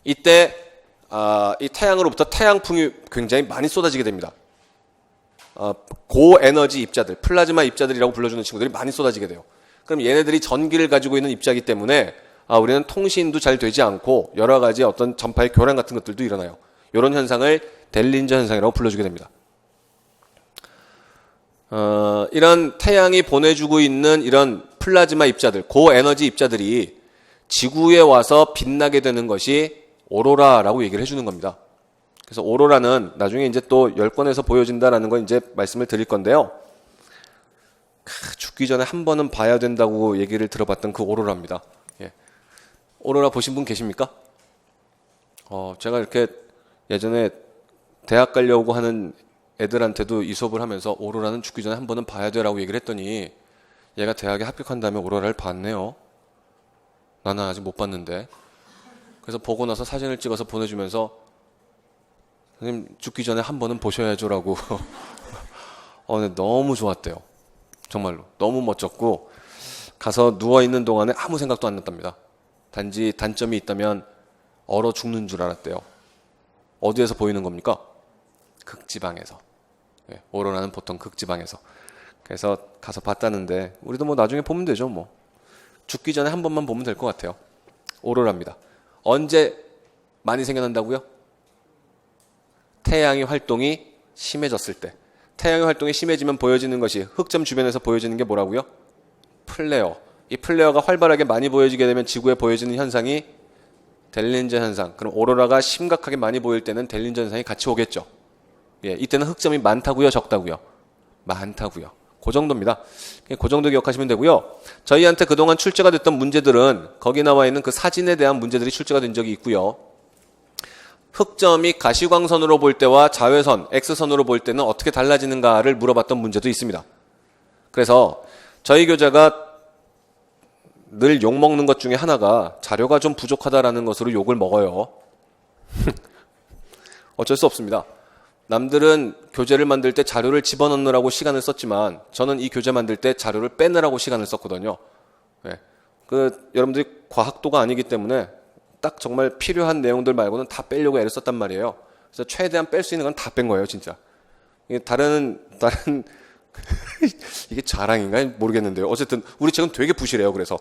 이때 이 태양으로부터 태양풍이 굉장히 많이 쏟아지게 됩니다. 고에너지 입자들, 플라즈마 입자들이라고 불러주는 친구들이 많이 쏟아지게 돼요. 그럼 얘네들이 전기를 가지고 있는 입자이기 때문에 우리는 통신도 잘 되지 않고 여러 가지 어떤 전파의 교란 같은 것들도 일어나요. 이런 현상을 델린저 현상이라고 불러주게 됩니다. 이런 태양이 보내주고 있는 이런 플라즈마 입자들, 고에너지 입자들이 지구에 와서 빛나게 되는 것이 오로라라고 얘기를 해주는 겁니다. 그래서 오로라는 나중에 이제 또 열권에서 보여진다라는 걸 이제 말씀을 드릴 건데요. 죽기 전에 한 번은 봐야 된다고 얘기를 들어봤던 그 오로라입니다. 예. 오로라 보신 분 계십니까? 제가 이렇게 예전에 대학 가려고 하는 애들한테도 이 수업을 하면서 오로라는 죽기 전에 한 번은 봐야 돼라고 얘기를 했더니 얘가 대학에 합격한 다음에 오로라를 봤네요. 나는 아직 못 봤는데. 그래서 보고 나서 사진을 찍어서 보내주면서 선생님 죽기 전에 한 번은 보셔야죠라고. 근데 너무 좋았대요. 정말로 너무 멋졌고 가서 누워있는 동안에 아무 생각도 안 났답니다. 단지 단점이 있다면 얼어 죽는 줄 알았대요. 어디에서 보이는 겁니까? 극지방에서. 예, 오로라는 보통 극지방에서. 그래서 가서 봤다는데 우리도 뭐 나중에 보면 되죠. 뭐 죽기 전에 한 번만 보면 될 것 같아요. 오로라입니다. 언제 많이 생겨난다고요? 태양의 활동이 심해졌을 때. 태양의 활동이 심해지면 보여지는 것이 흑점 주변에서 보여지는 게 뭐라고요? 플레어. 이 플레어가 활발하게 많이 보여지게 되면 지구에 보여지는 현상이 델린저 현상. 그럼 오로라가 심각하게 많이 보일 때는 델린저 현상이 같이 오겠죠. 예, 이때는 흑점이 많다고요, 적다고요? 많다고요. 그 정도입니다. 그 정도 기억하시면 되고요. 저희한테 그동안 출제가 됐던 문제들은 거기 나와 있는 그 사진에 대한 문제들이 출제가 된 적이 있고요. 흑점이 가시광선으로 볼 때와 자외선, X선으로 볼 때는 어떻게 달라지는가를 물어봤던 문제도 있습니다. 그래서 저희 교재가 늘 욕먹는 것 중에 하나가 자료가 좀 부족하다라는 것으로 욕을 먹어요. 어쩔 수 없습니다. 남들은 교재를 만들 때 자료를 집어넣느라고 시간을 썼지만 저는 이 교재 만들 때 자료를 빼느라고 시간을 썼거든요. 네. 여러분들이 과학도가 아니기 때문에 딱 정말 필요한 내용들 말고는 다 빼려고 애를 썼단 말이에요. 그래서 최대한 뺄 수 있는 건 다 뺀 거예요, 진짜. 이게 다른 이게 자랑인가 모르겠는데요. 어쨌든 우리 책은 되게 부실해요. 그래서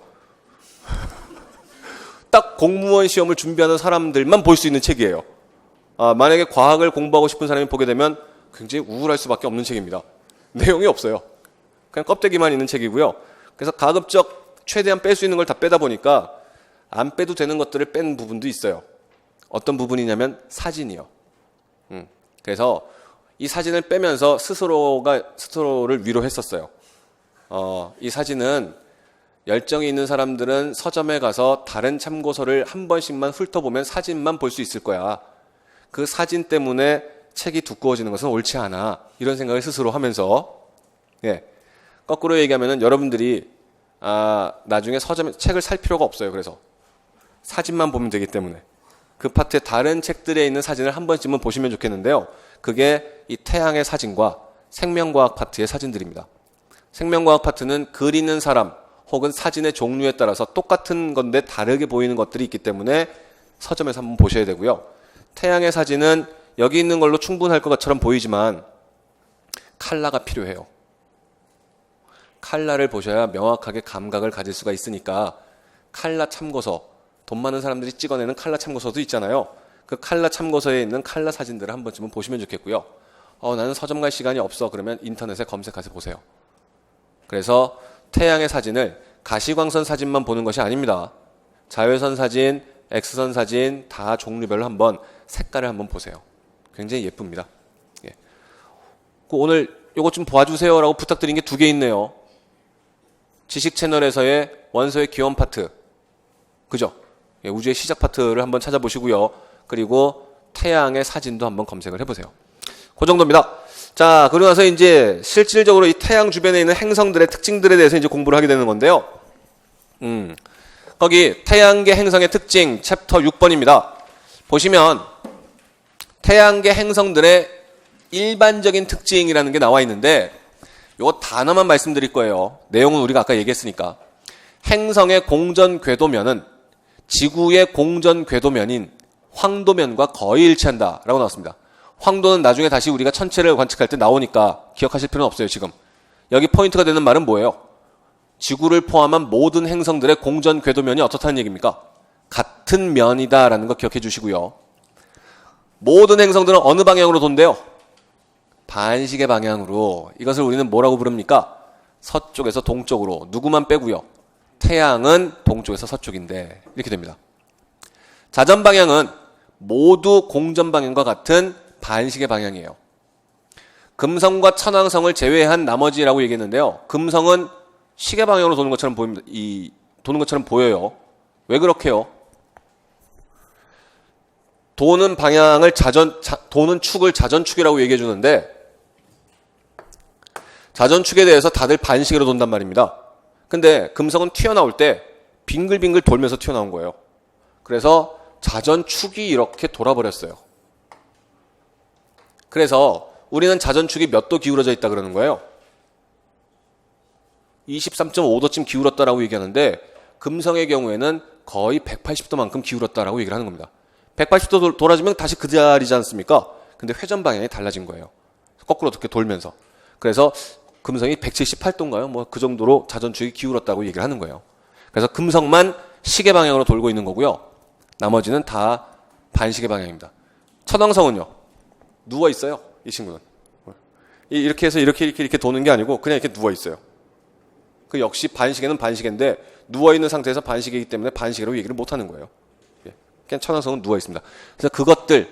딱 공무원 시험을 준비하는 사람들만 볼 수 있는 책이에요. 만약에 과학을 공부하고 싶은 사람이 보게 되면 굉장히 우울할 수밖에 없는 책입니다. 내용이 없어요. 그냥 껍데기만 있는 책이고요. 그래서 가급적 최대한 뺄 수 있는 걸 다 빼다 보니까 안 빼도 되는 것들을 뺀 부분도 있어요. 어떤 부분이냐면 사진이요. 그래서 이 사진을 빼면서 스스로를 위로했었어요. 이 사진은 열정이 있는 사람들은 서점에 가서 다른 참고서를 한 번씩만 훑어보면 사진만 볼 수 있을 거야. 그 사진 때문에 책이 두꺼워지는 것은 옳지 않아. 이런 생각을 스스로 하면서, 예. 거꾸로 얘기하면은 여러분들이, 나중에 서점에 책을 살 필요가 없어요. 그래서. 사진만 보면 되기 때문에. 그 파트에 다른 책들에 있는 사진을 한 번쯤은 보시면 좋겠는데요. 그게 이 태양의 사진과 생명과학 파트의 사진들입니다. 생명과학 파트는 글 있는 사람 혹은 사진의 종류에 따라서 똑같은 건데 다르게 보이는 것들이 있기 때문에 서점에서 한번 보셔야 되고요. 태양의 사진은 여기 있는 걸로 충분할 것처럼 보이지만 칼라가 필요해요. 칼라를 보셔야 명확하게 감각을 가질 수가 있으니까 칼라 참고서, 돈 많은 사람들이 찍어내는 칼라 참고서도 있잖아요. 그 칼라 참고서에 있는 칼라 사진들을 한 번쯤은 보시면 좋겠고요. 나는 서점 갈 시간이 없어. 그러면 인터넷에 검색해서 보세요. 그래서 태양의 사진을 가시광선 사진만 보는 것이 아닙니다. 자외선 사진, X선 사진 다 종류별로 한번 색깔을 한번 보세요. 굉장히 예쁩니다. 예. 오늘 이것 좀 봐주세요라고 부탁드린 게 2개 있네요. 지식 채널에서의 원소의 기원 파트, 그죠? 예, 우주의 시작 파트를 한번 찾아보시고요. 그리고 태양의 사진도 한번 검색을 해보세요. 그 정도입니다. 자, 그러고 나서 이제 실질적으로 이 태양 주변에 있는 행성들의 특징들에 대해서 이제 공부를 하게 되는 건데요. 거기 태양계 행성의 특징 챕터 6번입니다. 보시면 태양계 행성들의 일반적인 특징이라는 게 나와 있는데 이거 단어만 말씀드릴 거예요. 내용은 우리가 아까 얘기했으니까. 행성의 공전 궤도면은 지구의 공전 궤도면인 황도면과 거의 일치한다 라고 나왔습니다. 황도는 나중에 다시 우리가 천체를 관측할 때 나오니까 기억하실 필요는 없어요. 지금 여기 포인트가 되는 말은 뭐예요? 지구를 포함한 모든 행성들의 공전 궤도면이 어떻다는 얘기입니까? 같은 면이다 라는 거 기억해 주시고요. 모든 행성들은 어느 방향으로 돈대요? 반시계 방향으로. 이것을 우리는 뭐라고 부릅니까? 서쪽에서 동쪽으로. 누구만 빼고요. 태양은 동쪽에서 서쪽인데 이렇게 됩니다. 자전 방향은 모두 공전 방향과 같은 반시계 방향이에요. 금성과 천왕성을 제외한 나머지라고 얘기했는데요. 금성은 시계 방향으로 도는 것처럼 보입니다. 도는 것처럼 보여요. 왜 그렇게요? 도는 방향을 도는 축을 자전축이라고 얘기해 주는데 자전축에 대해서 다들 반시계로 돈단 말입니다. 근데 금성은 튀어나올 때 빙글빙글 돌면서 튀어나온 거예요. 그래서 자전축이 이렇게 돌아버렸어요. 그래서 우리는 자전축이 몇 도 기울어져 있다 그러는 거예요? 23.5도쯤 기울었다라고 얘기하는데 금성의 경우에는 거의 180도만큼 기울었다라고 얘기를 하는 겁니다. 180도 돌아주면 다시 그 자리지 않습니까? 근데 회전 방향이 달라진 거예요. 거꾸로 어떻게 돌면서. 그래서 금성이 178도인가요? 뭐 그 정도로 자전축이 기울었다고 얘기를 하는 거예요. 그래서 금성만 시계 방향으로 돌고 있는 거고요. 나머지는 다 반시계 방향입니다. 천왕성은요? 누워 있어요. 이 친구는. 이렇게 해서 이렇게 도는 게 아니고 그냥 이렇게 누워 있어요. 그 역시 반시계는 반시계인데 누워 있는 상태에서 반시계이기 때문에 반시계로 얘기를 못 하는 거예요. 그냥 천왕성은 누워 있습니다. 그래서 그것들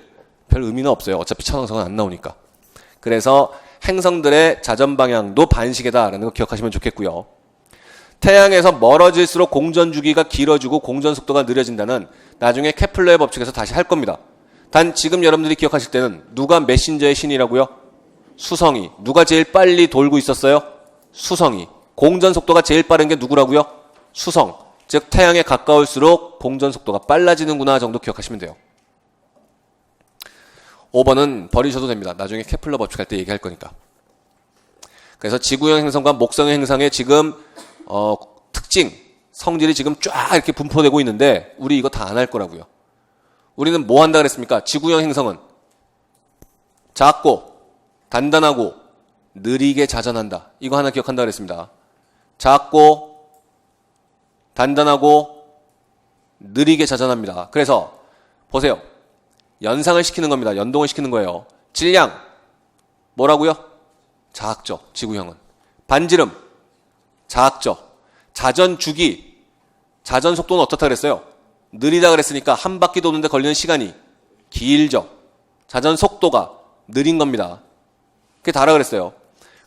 별 의미는 없어요. 어차피 천왕성은 안 나오니까. 그래서 행성들의 자전 방향도 반시계다라는 거 기억하시면 좋겠고요. 태양에서 멀어질수록 공전 주기가 길어지고 공전 속도가 느려진다는 나중에 케플러의 법칙에서 다시 할 겁니다. 단 지금 여러분들이 기억하실 때는 누가 메신저의 신이라고요? 수성이. 누가 제일 빨리 돌고 있었어요? 수성이. 공전 속도가 제일 빠른 게 누구라고요? 수성. 즉 태양에 가까울수록 공전 속도가 빨라지는구나 정도 기억하시면 돼요. 5번은 버리셔도 됩니다. 나중에 케플러 법칙할 때 얘기할 거니까. 그래서 지구형 행성과 목성형 행성의 지금 특징, 성질이 지금 쫙 이렇게 분포되고 있는데 우리 이거 다 안 할 거라고요. 우리는 뭐 한다 그랬습니까? 지구형 행성은 작고 단단하고 느리게 자전한다. 이거 하나 기억한다 그랬습니다. 작고 단단하고 느리게 자전합니다. 그래서 보세요. 연상을 시키는 겁니다. 연동을 시키는 거예요. 질량 뭐라고요? 작죠. 지구형은. 반지름 작죠. 자전 주기 자전 속도는 어떻다 그랬어요? 느리다 그랬으니까 한 바퀴 도는데 걸리는 시간이 길죠. 자전 속도가 느린 겁니다. 그게 다라 그랬어요.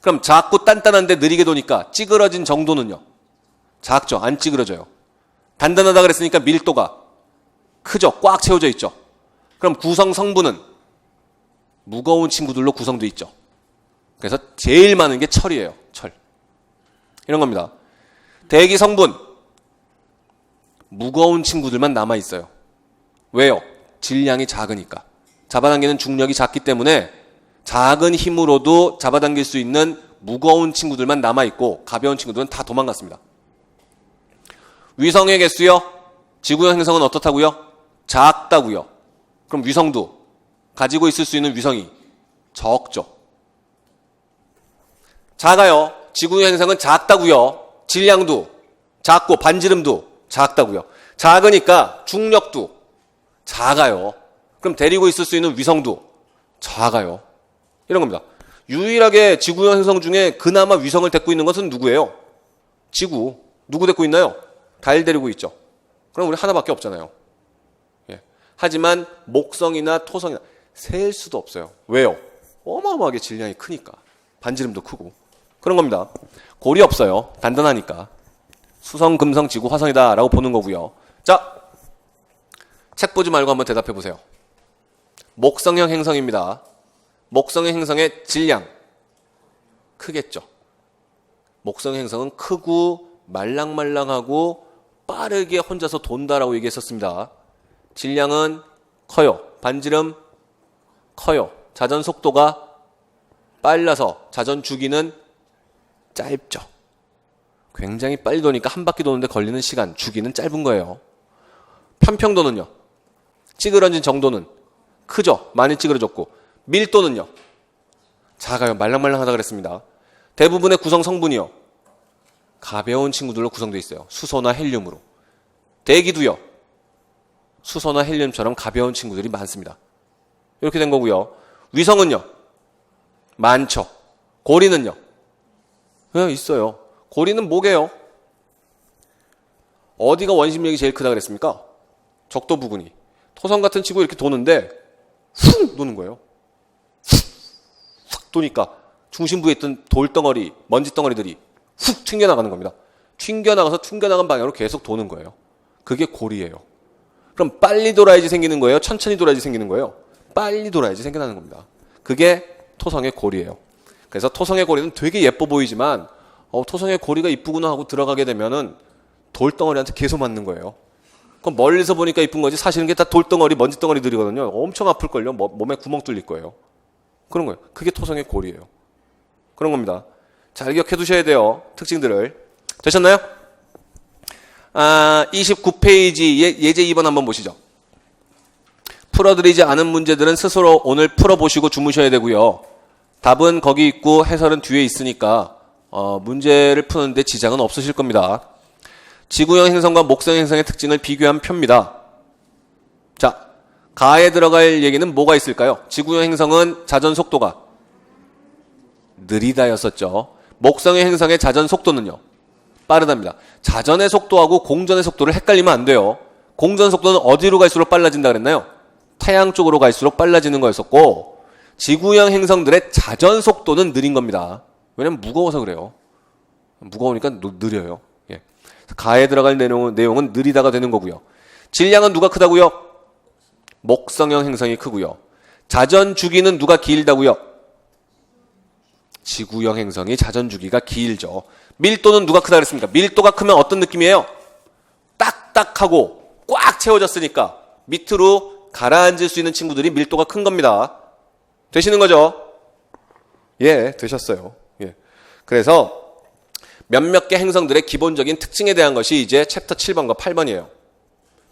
그럼 작고 단단한데 느리게 도니까 찌그러진 정도는요? 작죠. 안 찌그러져요. 단단하다 그랬으니까 밀도가 크죠. 꽉 채워져 있죠. 그럼 구성 성분은 무거운 친구들로 구성되어 있죠. 그래서 제일 많은 게 철이에요. 철. 이런 겁니다. 대기 성분 무거운 친구들만 남아있어요. 왜요? 질량이 작으니까. 잡아당기는 중력이 작기 때문에 작은 힘으로도 잡아당길 수 있는 무거운 친구들만 남아있고 가벼운 친구들은 다 도망갔습니다. 위성의 개수요? 지구형 행성은 어떻다고요? 작다고요. 그럼 위성도 가지고 있을 수 있는 위성이 적죠. 작아요. 지구형 행성은 작다고요. 질량도 작고 반지름도 작다고요. 작으니까 중력도 작아요. 그럼 데리고 있을 수 있는 위성도 작아요. 이런 겁니다. 유일하게 지구형 행성 중에 그나마 위성을 데리고 있는 것은 누구예요? 지구. 누구 데리고 있나요? 달 데리고 있죠. 그럼 우리 하나밖에 없잖아요. 예. 하지만 목성이나 토성이나 셀 수도 없어요. 왜요? 어마어마하게 질량이 크니까. 반지름도 크고. 그런 겁니다. 골이 없어요. 단단하니까. 수성, 금성, 지구, 화성이다 라고 보는 거고요. 자, 책 보지 말고 한번 대답해 보세요. 목성형 행성입니다. 목성형 행성의 질량 크겠죠. 목성형 행성은 크고 말랑말랑하고 빠르게 혼자서 돈다라고 얘기했었습니다. 질량은 커요. 반지름 커요. 자전 속도가 빨라서 자전 주기는 짧죠. 굉장히 빨리 도니까 한 바퀴 도는데 걸리는 시간, 주기는 짧은 거예요. 편평도는요? 찌그러진 정도는 크죠. 많이 찌그러졌고. 밀도는요? 작아요. 말랑말랑하다 그랬습니다. 대부분의 구성 성분이요? 가벼운 친구들로 구성되어 있어요. 수소나 헬륨으로. 대기도요? 수소나 헬륨처럼 가벼운 친구들이 많습니다. 이렇게 된 거고요. 위성은요? 많죠. 고리는요? 네, 있어요. 고리는 뭐게요? 어디가 원심력이 제일 크다 그랬습니까? 적도 부근이. 토성 같은 지구 이렇게 도는데 훅 도는 거예요. 훅 도니까 중심부에 있던 돌덩어리, 먼지덩어리들이 훅 튕겨나가는 겁니다. 튕겨나가서 튕겨나간 방향으로 계속 도는 거예요. 그게 고리예요. 그럼 빨리 돌아야지 생기는 거예요? 천천히 돌아야지 생기는 거예요? 빨리 돌아야지 생겨나는 겁니다. 그게 토성의 고리예요. 그래서 토성의 고리는 되게 예뻐 보이지만 토성의 고리가 이쁘구나 하고 들어가게 되면은 돌덩어리한테 계속 맞는 거예요. 그럼 멀리서 보니까 이쁜 거지 사실은 게 다 돌덩어리, 먼지덩어리들이거든요. 엄청 아플걸요. 몸에 구멍 뚫릴 거예요. 그런 거예요. 그게 토성의 고리예요. 그런 겁니다. 잘 기억해 두셔야 돼요. 특징들을. 되셨나요? 29페이지 예제 2번 한번 보시죠. 풀어드리지 않은 문제들은 스스로 오늘 풀어보시고 주무셔야 되고요. 답은 거기 있고 해설은 뒤에 있으니까 문제를 푸는데 지장은 없으실 겁니다. 지구형 행성과 목성 행성의 특징을 비교한 표입니다. 자, 가에 들어갈 얘기는 뭐가 있을까요? 지구형 행성은 자전 속도가 느리다였었죠. 목성의 행성의 자전 속도는요? 빠르답니다. 자전의 속도하고 공전의 속도를 헷갈리면 안 돼요. 공전 속도는 어디로 갈수록 빨라진다 그랬나요? 태양 쪽으로 갈수록 빨라지는 거였었고, 지구형 행성들의 자전 속도는 느린 겁니다. 왜냐면 무거워서 그래요. 무거우니까 느려요. 예. 가에 들어갈 내용은 느리다가 되는 거고요. 질량은 누가 크다고요? 목성형 행성이 크고요. 자전 주기는 누가 길다고요? 지구형 행성이 자전 주기가 길죠. 밀도는 누가 크다 그랬습니까? 밀도가 크면 어떤 느낌이에요? 딱딱하고 꽉 채워졌으니까 밑으로 가라앉을 수 있는 친구들이 밀도가 큰 겁니다. 되시는 거죠? 예, 되셨어요. 예. 그래서 몇몇 개 행성들의 기본적인 특징에 대한 것이 이제 챕터 7번과 8번이에요.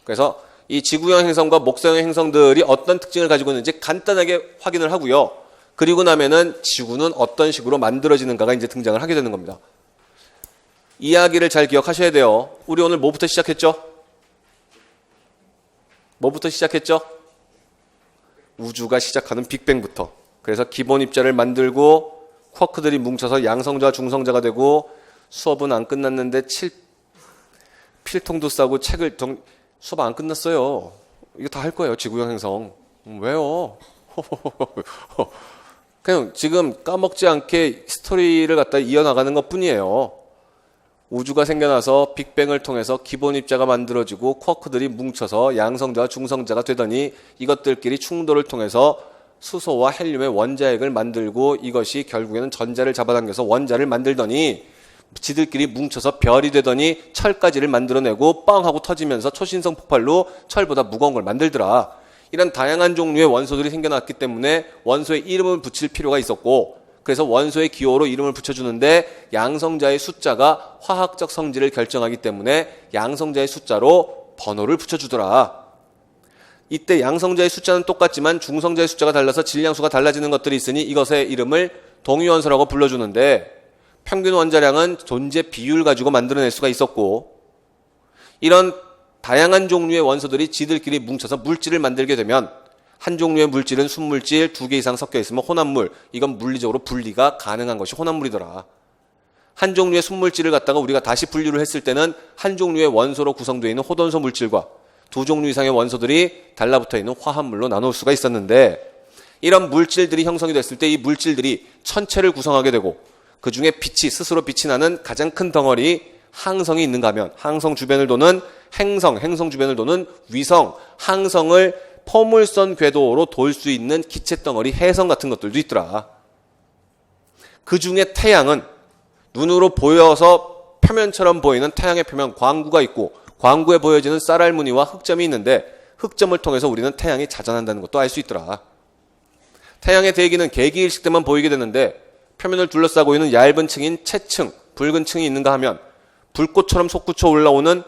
그래서 이 지구형 행성과 목성형 행성들이 어떤 특징을 가지고 있는지 간단하게 확인을 하고요. 그리고 나면은 지구는 어떤 식으로 만들어지는가가 이제 등장을 하게 되는 겁니다. 이야기를 잘 기억하셔야 돼요. 우리 오늘 뭐부터 시작했죠? 뭐부터 시작했죠? 우주가 시작하는 빅뱅부터. 그래서 기본 입자를 만들고 쿼크들이 뭉쳐서 양성자, 중성자가 되고 수업은 안 끝났는데 필통도 싸고 수업 안 끝났어요. 이거 다 할 거예요. 지구형 행성. 왜요? 그냥 지금 까먹지 않게 스토리를 갖다 이어나가는 것 뿐이에요. 우주가 생겨나서 빅뱅을 통해서 기본 입자가 만들어지고 쿼크들이 뭉쳐서 양성자와 중성자가 되더니 이것들끼리 충돌을 통해서 수소와 헬륨의 원자핵을 만들고 이것이 결국에는 전자를 잡아당겨서 원자를 만들더니 지들끼리 뭉쳐서 별이 되더니 철까지를 만들어내고 빵 하고 터지면서 초신성 폭발로 철보다 무거운 걸 만들더라. 이런 다양한 종류의 원소들이 생겨났기 때문에 원소에 이름을 붙일 필요가 있었고, 그래서 원소의 기호로 이름을 붙여주는데 양성자의 숫자가 화학적 성질을 결정하기 때문에 양성자의 숫자로 번호를 붙여주더라. 이때 양성자의 숫자는 똑같지만 중성자의 숫자가 달라서 질량수가 달라지는 것들이 있으니 이것의 이름을 동위원소라고 불러주는데, 평균 원자량은 존재 비율 가지고 만들어낼 수가 있었고, 이런 다양한 종류의 원소들이 지들끼리 뭉쳐서 물질을 만들게 되면 한 종류의 물질은 순물질 2개 이상 섞여 있으면 혼합물, 이건 물리적으로 분리가 가능한 것이 혼합물이더라. 한 종류의 순물질을 갖다가 우리가 다시 분류를 했을 때는 한 종류의 원소로 구성되어 있는 호돈소 물질과 2종류 이상의 원소들이 달라붙어 있는 화합물로 나눌 수가 있었는데, 이런 물질들이 형성이 됐을 때 이 물질들이 천체를 구성하게 되고 그 중에 스스로 빛이 나는 가장 큰 덩어리 항성이 있는가 하면 항성 주변을 도는 행성 주변을 도는 위성, 항성을 포물선 궤도로 돌 수 있는 기체 덩어리 해성 같은 것들도 있더라. 그 중에 태양은 눈으로 보여서 표면처럼 보이는 태양의 표면 광구가 있고, 광구에 보여지는 쌀알무늬와 흑점이 있는데 흑점을 통해서 우리는 태양이 자전한다는 것도 알 수 있더라. 태양의 대기는 개기일식 때만 보이게 되는데 표면을 둘러싸고 있는 얇은 층인 채층, 붉은 층이 있는가 하면 불꽃처럼 솟구쳐 올라오는,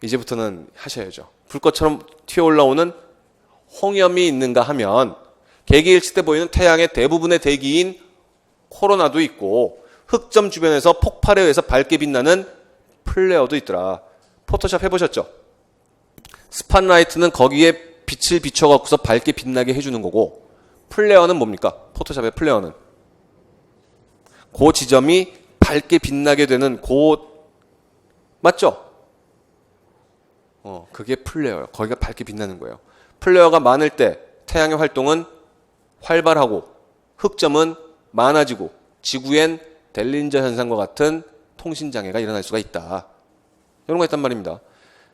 이제부터는 하셔야죠. 불꽃처럼 튀어 올라오는 홍염이 있는가 하면 개기일식 때 보이는 태양의 대부분의 대기인 코로나도 있고, 흑점 주변에서 폭발에 의해서 밝게 빛나는 플레어도 있더라. 포토샵 해보셨죠? 스팟라이트는 거기에 빛을 비춰갖고서 밝게 빛나게 해주는 거고, 플레어는 뭡니까? 포토샵의 플레어는 그 지점이 밝게 빛나게 되는 맞죠? 그게 플레어예요. 거기가 밝게 빛나는 거예요. 플레어가 많을 때 태양의 활동은 활발하고 흑점은 많아지고 지구엔 델린저 현상과 같은 통신장애가 일어날 수가 있다. 이런 거 있단 말입니다.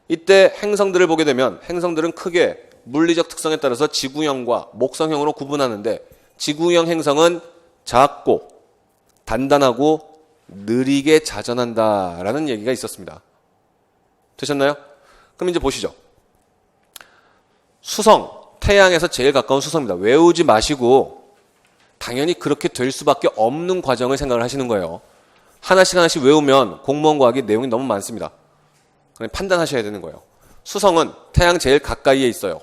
이때 행성들을 보게 되면 행성들은 크게 물리적 특성에 따라서 지구형과 목성형으로 구분하는데, 지구형 행성은 작고 단단하고 느리게 자전한다라는 얘기가 있었습니다. 되셨나요? 그럼 이제 보시죠. 수성, 태양에서 제일 가까운 수성입니다. 외우지 마시고 당연히 그렇게 될 수밖에 없는 과정을 생각을 하시는 거예요. 하나씩 하나씩 외우면 공무원 과학이 내용이 너무 많습니다. 그냥 판단하셔야 되는 거예요. 수성은 태양 제일 가까이에 있어요.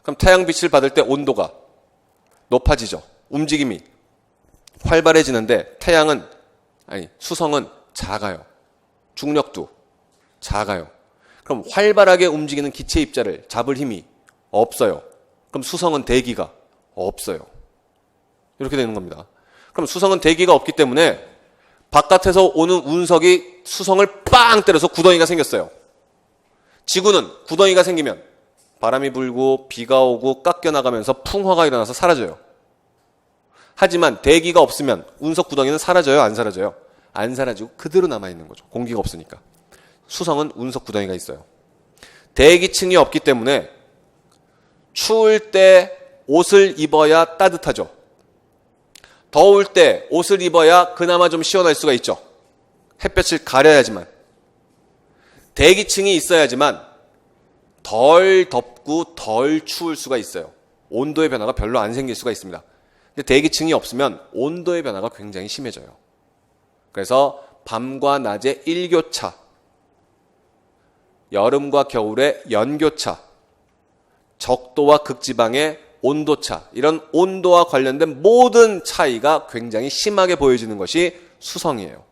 그럼 태양 빛을 받을 때 온도가 높아지죠. 움직임이 활발해지는데 수성은 작아요. 중력도 작아요. 그럼 활발하게 움직이는 기체 입자를 잡을 힘이 없어요. 그럼 수성은 대기가 없어요. 이렇게 되는 겁니다. 그럼 수성은 대기가 없기 때문에 바깥에서 오는 운석이 수성을 빵 때려서 구덩이가 생겼어요. 지구는 구덩이가 생기면 바람이 불고 비가 오고 깎여나가면서 풍화가 일어나서 사라져요. 하지만 대기가 없으면 운석 구덩이는 사라져요? 안 사라져요? 안 사라지고 그대로 남아있는 거죠. 공기가 없으니까. 수성은 운석 구덩이가 있어요. 대기층이 없기 때문에 추울 때 옷을 입어야 따뜻하죠. 더울 때 옷을 입어야 그나마 좀 시원할 수가 있죠. 햇볕을 가려야지만. 대기층이 있어야지만 덜 덥고 덜 추울 수가 있어요. 온도의 변화가 별로 안 생길 수가 있습니다. 근데 대기층이 없으면 온도의 변화가 굉장히 심해져요. 그래서 밤과 낮의 일교차, 여름과 겨울의 연교차, 적도와 극지방의 온도차, 이런 온도와 관련된 모든 차이가 굉장히 심하게 보여지는 것이 수성이에요.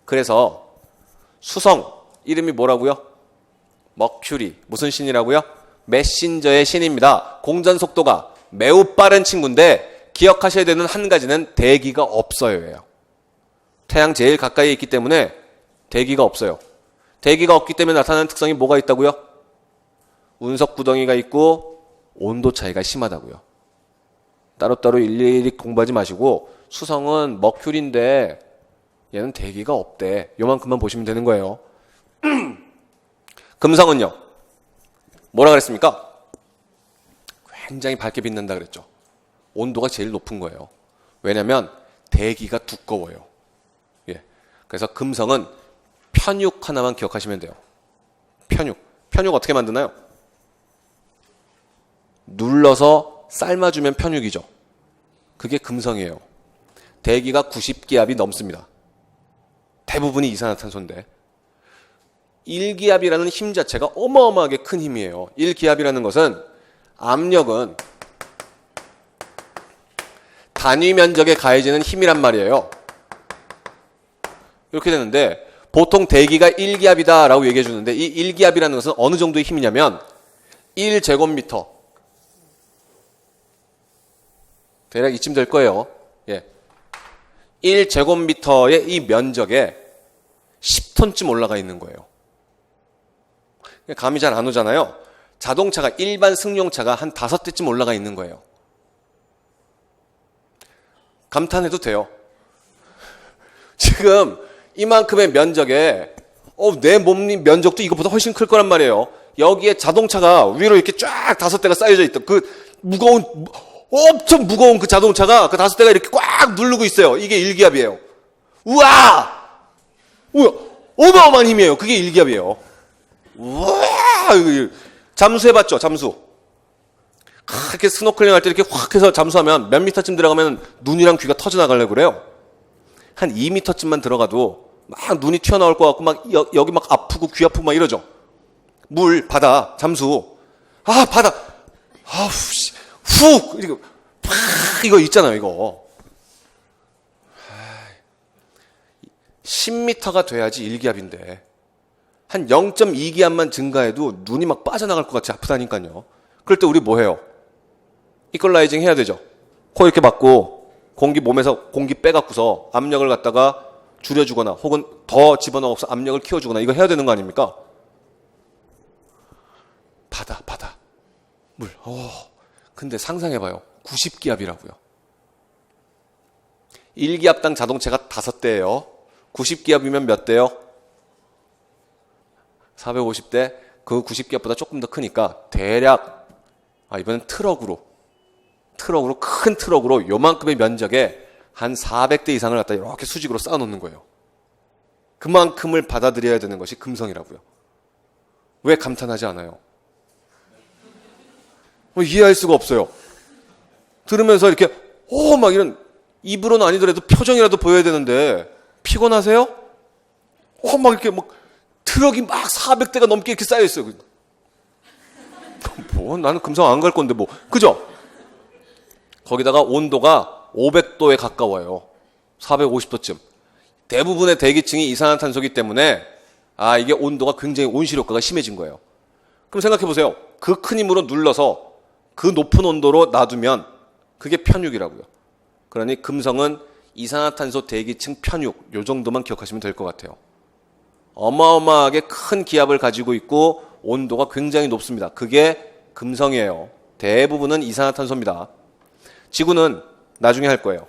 그래서 수성, 이름이 뭐라고요? 머큐리. 무슨 신이라고요? 메신저의 신입니다. 공전 속도가 매우 빠른 친구인데 기억하셔야 되는 한 가지는 대기가 없어요예요. 태양 제일 가까이에 있기 때문에 대기가 없어요. 대기가 없기 때문에 나타나는 특성이 뭐가 있다고요? 운석 구덩이가 있고 온도 차이가 심하다고요. 따로따로 일일이 공부하지 마시고 수성은 머큐리인데 얘는 대기가 없대. 요만큼만 보시면 되는 거예요. 금성은요? 뭐라 그랬습니까? 굉장히 밝게 빛난다 그랬죠. 온도가 제일 높은 거예요. 왜냐하면 대기가 두꺼워요. 예. 그래서 금성은 편육 하나만 기억하시면 돼요. 편육. 편육 어떻게 만드나요? 눌러서 삶아주면 편육이죠. 그게 금성이에요. 대기가 90기압이 넘습니다. 대부분이 이산화탄소인데 1기압이라는 힘 자체가 어마어마하게 큰 힘이에요. 1기압이라는 것은 압력은 단위 면적에 가해지는 힘이란 말이에요. 이렇게 되는데 보통 대기가 1기압이다 라고 얘기해 주는데 이 1기압이라는 것은 어느 정도의 힘이냐면 1제곱미터 대략 이쯤 될 거예요. 예. 1제곱미터의 이 면적에 10톤쯤 올라가 있는 거예요. 감이 잘 안 오잖아요. 자동차가 일반 승용차가 한 5대쯤 올라가 있는 거예요. 감탄해도 돼요. 지금 이만큼의 면적에 내 몸 면적도 이것보다 훨씬 클 거란 말이에요. 여기에 자동차가 위로 이렇게 쫙 5대가 쌓여져 있다. 그 무거운 엄청 무거운 그 자동차가 그 5대가 이렇게 꽉 누르고 있어요. 이게 1기압이에요. 우와! 어마어마한 힘이에요. 그게 1기압이에요. 우와! 잠수해봤죠? 잠수. 이렇게 스노클링 할 때 이렇게 확 해서 잠수하면 몇 미터쯤 들어가면 눈이랑 귀가 터져나가려고 그래요. 한 2미터쯤만 들어가도 막 눈이 튀어나올 것 같고 막 여기 막 아프고 귀 아프고 막 이러죠. 물, 바다, 잠수. 바다. 훅! 이거 있잖아요, 이거. 10m가 돼야지 1기압인데. 한 0.2기압만 증가해도 눈이 막 빠져나갈 것 같이 아프다니까요. 그럴 때 우리 뭐 해요? 이퀄라이징 해야 되죠. 코 이렇게 막고 몸에서 공기 빼갖고서 압력을 갖다가 줄여주거나 혹은 더 집어넣어서 압력을 키워주거나 이거 해야 되는 거 아닙니까? 바다. 물. 근데 상상해봐요. 90기압이라고요. 1기압당 자동차가 5대예요. 90기압이면 몇 대요? 450대. 그 90기압보다 조금 더 크니까 대략 이번엔 트럭으로 큰 트럭으로 요만큼의 면적에 한 400대 이상을 갖다 이렇게 수직으로 쌓아놓는 거예요. 그만큼을 받아들여야 되는 것이 금성이라고요. 왜 감탄하지 않아요? 이해할 수가 없어요. 들으면서 이렇게 막 이런 입으로는 아니더라도 표정이라도 보여야 되는데 피곤하세요? 막 이렇게 막 트럭이 막 400대가 넘게 이렇게 쌓여 있어요. 나는 금성 안 갈 건데 그죠? 거기다가 온도가 500도에 가까워요. 450도쯤. 대부분의 대기층이 이산화탄소이기 때문에 이게 온도가 굉장히 온실 효과가 심해진 거예요. 그럼 생각해 보세요. 그 큰 힘으로 눌러서 그 높은 온도로 놔두면 그게 편육이라고요. 그러니 금성은 이산화탄소 대기층 편육, 요 정도만 기억하시면 될 것 같아요. 어마어마하게 큰 기압을 가지고 있고 온도가 굉장히 높습니다. 그게 금성이에요. 대부분은 이산화탄소입니다. 지구는 나중에 할 거예요.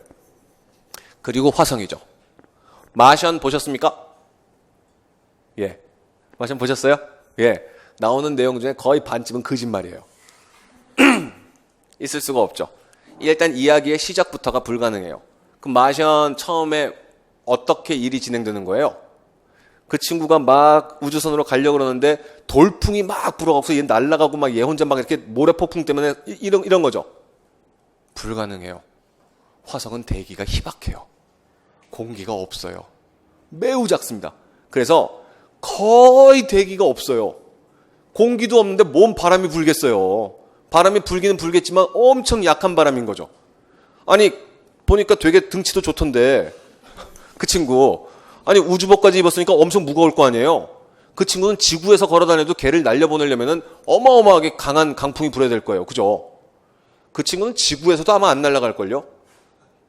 그리고 화성이죠. 마션 보셨습니까? 예. 마션 보셨어요? 예. 나오는 내용 중에 거의 반쯤은 거짓말이에요. 있을 수가 없죠. 일단 이야기의 시작부터가 불가능해요. 그럼 마션 처음에 어떻게 일이 진행되는 거예요? 그 친구가 막 우주선으로 가려고 그러는데 돌풍이 막 불어가서 얘 날아가고 막 얘 혼자 막 이렇게 모래폭풍 때문에 이런 거죠. 불가능해요. 화성은 대기가 희박해요. 공기가 없어요. 매우 작습니다. 그래서 거의 대기가 없어요. 공기도 없는데 뭔 바람이 불겠어요. 바람이 불기는 불겠지만 엄청 약한 바람인 거죠. 아니 보니까 되게 등치도 좋던데 그 친구 아니 우주복까지 입었으니까 엄청 무거울 거 아니에요. 그 친구는 지구에서 걸어다녀도 걔를 날려보내려면 어마어마하게 강한 강풍이 불어야 될 거예요. 그죠? 그 친구는 지구에서도 아마 안 날아갈걸요?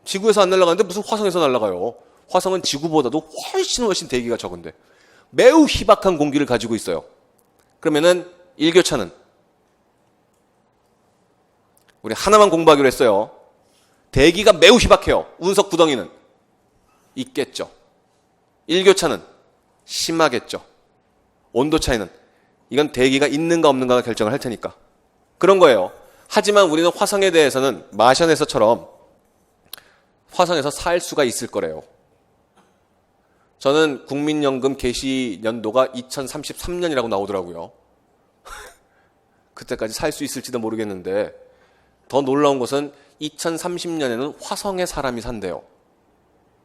지구에서 안 날아가는데 무슨 화성에서 날아가요. 화성은 지구보다도 훨씬 대기가 적은데 매우 희박한 공기를 가지고 있어요. 그러면은 일교차는 우리 하나만 공부하기로 했어요. 대기가 매우 희박해요. 운석 구덩이는 있겠죠. 일교차는 심하겠죠. 온도 차이는 이건 대기가 있는가 없는가가 결정을 할 테니까 그런 거예요. 하지만 우리는 화성에 대해서는 마션에서처럼 화성에서 살 수가 있을 거래요. 저는 국민연금 개시 연도가 2033년이라고 나오더라고요. 그때까지 살 수 있을지도 모르겠는데 더 놀라운 것은 2030년에는 화성에 사람이 산대요.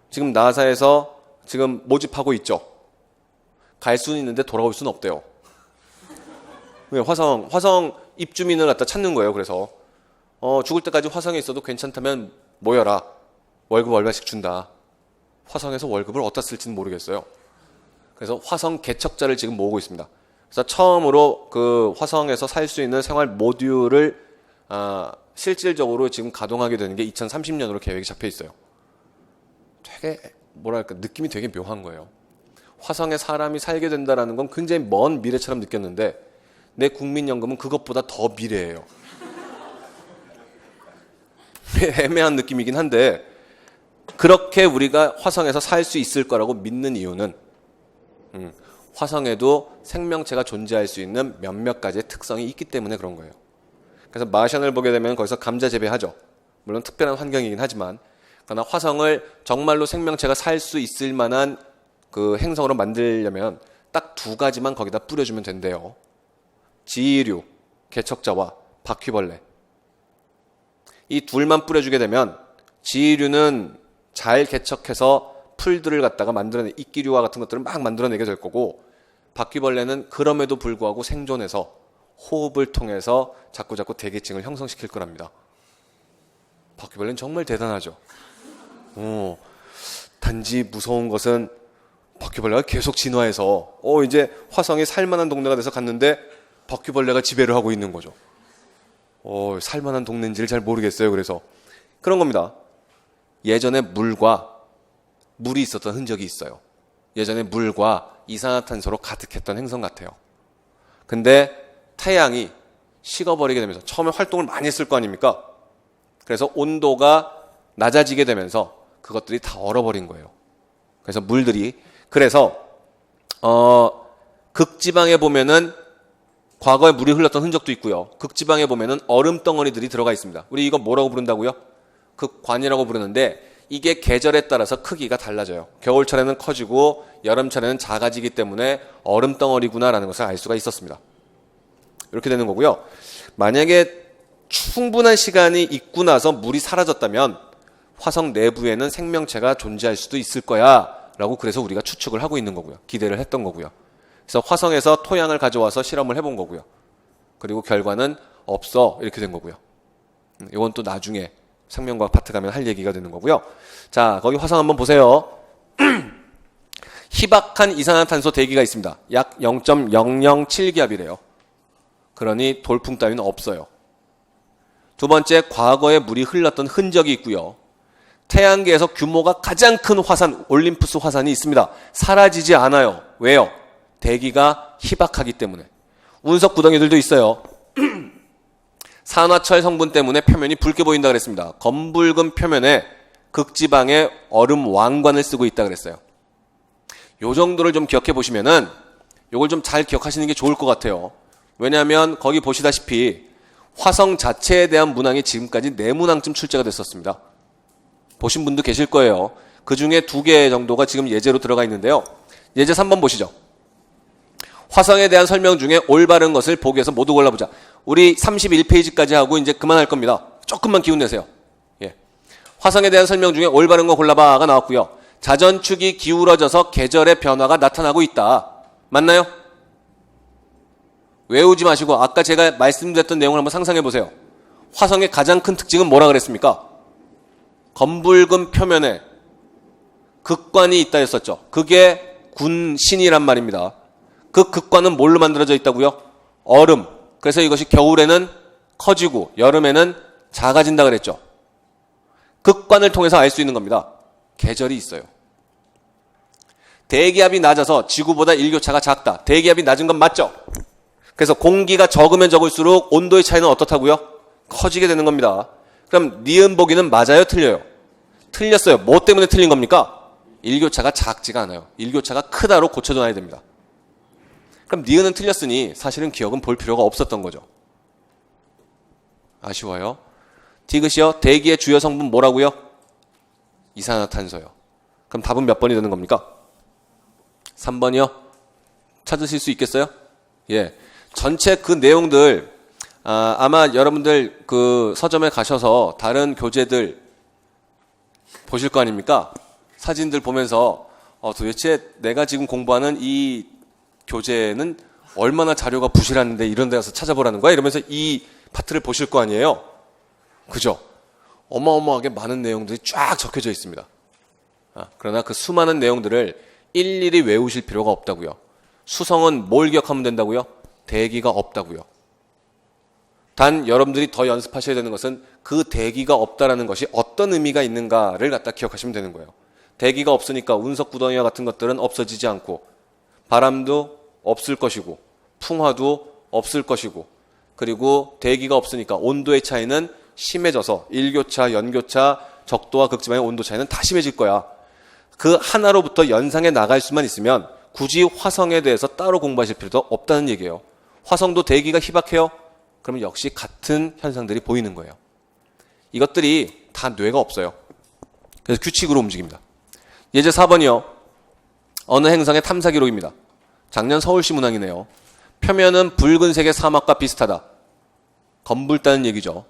지금 나사에서 지금 모집하고 있죠. 갈 수는 있는데 돌아올 수는 없대요. 화성 입주민을 갖다 찾는 거예요. 그래서 죽을 때까지 화성에 있어도 괜찮다면 모여라. 월급 얼마씩 준다. 화성에서 월급을 어디다 쓸지는 모르겠어요. 그래서 화성 개척자를 지금 모으고 있습니다. 그래서 처음으로 그 화성에서 살 수 있는 생활 모듈을 실질적으로 지금 가동하게 되는 게 2030년으로 계획이 잡혀 있어요. 되게 뭐랄까 느낌이 되게 묘한 거예요. 화성에 사람이 살게 된다는 건 굉장히 먼 미래처럼 느꼈는데 내 국민연금은 그것보다 더 미래예요. 애매한 느낌이긴 한데 그렇게 우리가 화성에서 살 수 있을 거라고 믿는 이유는 화성에도 생명체가 존재할 수 있는 몇몇 가지의 특성이 있기 때문에 그런 거예요. 그래서 마션을 보게 되면 거기서 감자 재배하죠. 물론 특별한 환경이긴 하지만 그러나 화성을 정말로 생명체가 살 수 있을 만한 그 행성으로 만들려면 딱 두 가지만 거기다 뿌려주면 된대요. 지류, 개척자와 바퀴벌레. 이 둘만 뿌려주게 되면 지류는 잘 개척해서 풀들을 갖다가 만들어내, 이끼류와 같은 것들을 막 만들어내게 될 거고 바퀴벌레는 그럼에도 불구하고 생존해서 호흡을 통해서 자꾸자꾸 대기층을 형성시킬 거랍니다. 바퀴벌레는 정말 대단하죠. 단지 무서운 것은 바퀴벌레가 계속 진화해서 이제 화성이 살만한 동네가 돼서 갔는데 바퀴벌레가 지배를 하고 있는 거죠. 살만한 동네인지를 잘 모르겠어요. 그래서 그런 겁니다. 예전에 물이 있었던 흔적이 있어요. 예전에 물과 이산화탄소로 가득했던 행성 같아요. 근데 태양이 식어버리게 되면서 처음에 활동을 많이 했을 거 아닙니까? 그래서 온도가 낮아지게 되면서 그것들이 다 얼어버린 거예요. 그래서 그래서 극지방에 보면은 과거에 물이 흘렀던 흔적도 있고요. 극지방에 보면은 얼음 덩어리들이 들어가 있습니다. 우리 이거 뭐라고 부른다고요? 극관이라고 부르는데 이게 계절에 따라서 크기가 달라져요. 겨울철에는 커지고 여름철에는 작아지기 때문에 얼음 덩어리구나라는 것을 알 수가 있었습니다. 이렇게 되는 거고요. 만약에 충분한 시간이 있고 나서 물이 사라졌다면 화성 내부에는 생명체가 존재할 수도 있을 거야 라고 그래서 우리가 추측을 하고 있는 거고요. 기대를 했던 거고요. 그래서 화성에서 토양을 가져와서 실험을 해본 거고요. 그리고 결과는 없어 이렇게 된 거고요. 이건 또 나중에 생명과학 파트 가면 할 얘기가 되는 거고요. 자, 거기 화성 한번 보세요. 희박한 이산화탄소 대기가 있습니다. 약 0.007기압이래요. 그러니 돌풍 따위는 없어요. 두 번째, 과거에 물이 흘렀던 흔적이 있고요. 태양계에서 규모가 가장 큰 화산, 올림푸스 화산이 있습니다. 사라지지 않아요. 왜요? 대기가 희박하기 때문에. 운석 구덩이들도 있어요. 산화철 성분 때문에 표면이 붉게 보인다 그랬습니다. 검붉은 표면에 극지방의 얼음 왕관을 쓰고 있다 그랬어요. 요 정도를 좀 기억해 보시면은 요걸 좀 잘 기억하시는 게 좋을 것 같아요. 왜냐하면 거기 보시다시피 화성 자체에 대한 문항이 지금까지 4문항쯤 출제가 됐었습니다. 보신 분도 계실 거예요. 그 중에 2개 정도가 지금 예제로 들어가 있는데요. 예제 3번 보시죠. 화성에 대한 설명 중에 올바른 것을 보기 위해서 모두 골라보자. 우리 31페이지까지 하고 이제 그만할 겁니다. 조금만 기운 내세요. 예. 화성에 대한 설명 중에 올바른 거 골라봐가 나왔고요. 자전축이 기울어져서 계절의 변화가 나타나고 있다. 맞나요? 외우지 마시고 아까 제가 말씀드렸던 내용을 한번 상상해 보세요. 화성의 가장 큰 특징은 뭐라 그랬습니까? 검붉은 표면에 극관이 있다 했었죠. 그게 군신이란 말입니다. 그 극관은 뭘로 만들어져 있다고요? 얼음. 그래서 이것이 겨울에는 커지고 여름에는 작아진다 그랬죠. 극관을 통해서 알 수 있는 겁니다. 계절이 있어요. 대기압이 낮아서 지구보다 일교차가 작다. 대기압이 낮은 건 맞죠? 그래서 공기가 적으면 적을수록 온도의 차이는 어떻다고요? 커지게 되는 겁니다. 그럼 니은 보기는 맞아요? 틀려요? 틀렸어요. 뭐 때문에 틀린 겁니까? 일교차가 작지가 않아요. 일교차가 크다로 고쳐줘야 됩니다. 그럼 니은은 틀렸으니 사실은 기억은 볼 필요가 없었던 거죠. 아쉬워요. 디귿이요. 대기의 주요 성분 뭐라고요? 이산화탄소요. 그럼 답은 몇 번이 되는 겁니까? 3번이요. 찾으실 수 있겠어요? 예. 전체 그 내용들 아마 여러분들 그 서점에 가셔서 다른 교재들 보실 거 아닙니까? 사진들 보면서 도대체 내가 지금 공부하는 이 교재는 얼마나 자료가 부실한데 이런 데 가서 찾아보라는 거야? 이러면서 이 파트를 보실 거 아니에요? 그죠? 어마어마하게 많은 내용들이 쫙 적혀져 있습니다. 그러나 그 수많은 내용들을 일일이 외우실 필요가 없다고요. 수성은 뭘 기억하면 된다고요? 대기가 없다고요. 단 여러분들이 더 연습하셔야 되는 것은 그 대기가 없다라는 것이 어떤 의미가 있는가를 갖다 기억하시면 되는 거예요. 대기가 없으니까 운석 구덩이와 같은 것들은 없어지지 않고 바람도 없을 것이고 풍화도 없을 것이고 그리고 대기가 없으니까 온도의 차이는 심해져서 일교차, 연교차, 적도와 극지방의 온도 차이는 다 심해질 거야. 그 하나로부터 연상해 나갈 수만 있으면 굳이 화성에 대해서 따로 공부하실 필요도 없다는 얘기예요. 화성도 대기가 희박해요? 그러면 역시 같은 현상들이 보이는 거예요. 이것들이 다 뇌가 없어요. 그래서 규칙으로 움직입니다. 예제 4번이요. 어느 행성의 탐사 기록입니다. 작년 서울시 문항이네요. 표면은 붉은색의 사막과 비슷하다. 검붉다는 얘기죠.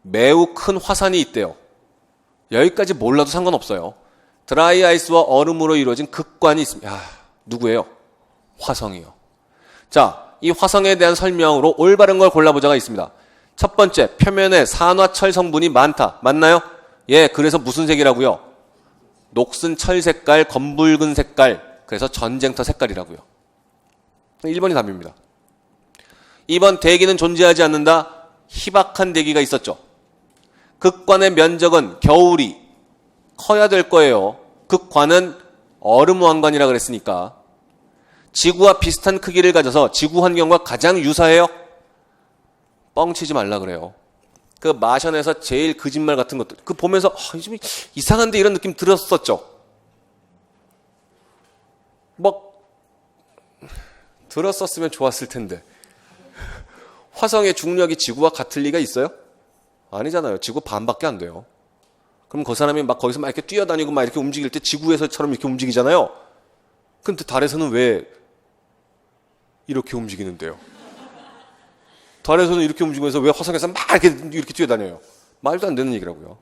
매우 큰 화산이 있대요. 여기까지 몰라도 상관없어요. 드라이 아이스와 얼음으로 이루어진 극관이 있습니다. 야, 누구예요? 화성이요. 자, 이 화성에 대한 설명으로 올바른 걸 골라보자가 있습니다. 첫 번째, 표면에 산화철 성분이 많다. 맞나요? 예, 그래서 무슨 색이라고요? 녹슨 철 색깔, 검붉은 색깔, 그래서 전쟁터 색깔이라고요. 1번이 답입니다. 2번, 대기는 존재하지 않는다. 희박한 대기가 있었죠. 극관의 면적은 겨울이 커야 될 거예요. 극관은 얼음 왕관이라 그랬으니까. 지구와 비슷한 크기를 가져서 지구 환경과 가장 유사해요? 뻥치지 말라 그래요. 그 마션에서 제일 거짓말 같은 것들 그 보면서 좀 이상한데 이런 느낌 들었었죠. 뭐 들었었으면 좋았을 텐데. 화성의 중력이 지구와 같을 리가 있어요? 아니잖아요. 지구 반밖에 안 돼요. 그럼 그 사람이 막 거기서 막 이렇게 뛰어다니고 막 이렇게 움직일 때 지구에서처럼 이렇게 움직이잖아요. 근데 달에서는 왜 이렇게 움직이는데요? 달에서는 이렇게 움직이면서 왜 화성에서 막 이렇게 뛰어다녀요? 말도 안 되는 얘기라고요.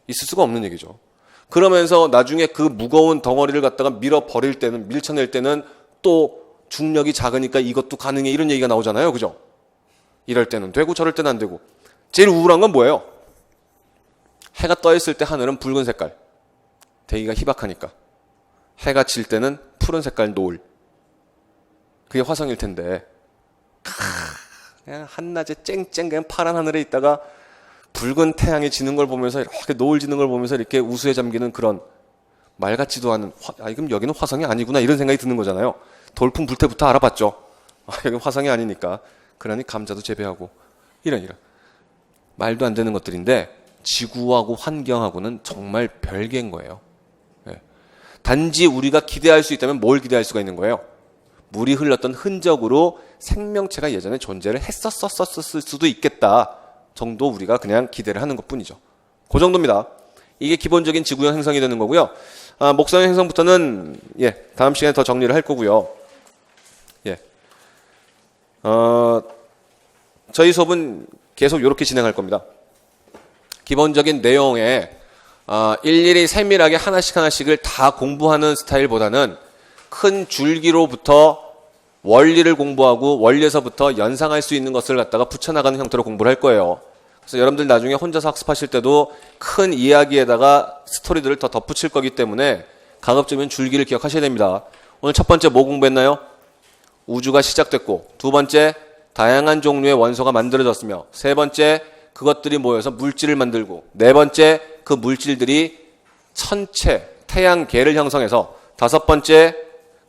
있을 수가 없는 얘기죠. 그러면서 나중에 그 무거운 덩어리를 갖다가 밀어버릴 때는, 밀쳐낼 때는 또 중력이 작으니까 이것도 가능해 이런 얘기가 나오잖아요. 그죠? 이럴 때는 되고 저럴 때는 안 되고. 제일 우울한 건 뭐예요? 해가 떠 있을 때 하늘은 붉은 색깔. 대기가 희박하니까. 해가 질 때는 푸른 색깔 노을. 그게 화성일 텐데. 그냥 한낮에 쨍쨍 그냥 파란 하늘에 있다가 붉은 태양이 지는 걸 보면서 이렇게 노을 지는 걸 보면서 이렇게 우수에 잠기는 그런 말 같지도 않은 그럼 여기는 화성이 아니구나 이런 생각이 드는 거잖아요. 돌풍 불 때부터 알아봤죠. 여기는 화성이 아니니까. 그러니 감자도 재배하고 이런 말도 안 되는 것들인데 지구하고 환경하고는 정말 별개인 거예요. 예. 단지 우리가 기대할 수 있다면 뭘 기대할 수가 있는 거예요? 물이 흘렀던 흔적으로 생명체가 예전에 존재를 했었을 수도 있겠다 정도 우리가 그냥 기대를 하는 것뿐이죠. 그 정도입니다. 이게 기본적인 지구형 행성이 되는 거고요. 목성형 행성부터는 다음 시간에 더 정리를 할 거고요. 저희 수업은 계속 이렇게 진행할 겁니다. 기본적인 내용에 일일이 세밀하게 하나씩을 다 공부하는 스타일보다는 큰 줄기로부터 원리를 공부하고 원리에서부터 연상할 수 있는 것을 갖다가 붙여나가는 형태로 공부를 할 거예요. 그래서 여러분들 나중에 혼자서 학습하실 때도 큰 이야기에다가 스토리들을 더 덧붙일 거기 때문에 가급적이면 줄기를 기억하셔야 됩니다. 오늘 첫 번째 뭐 공부했나요? 우주가 시작됐고, 두 번째 다양한 종류의 원소가 만들어졌으며, 세 번째 그것들이 모여서 물질을 만들고, 네 번째 그 물질들이 천체, 태양계를 형성해서, 다섯 번째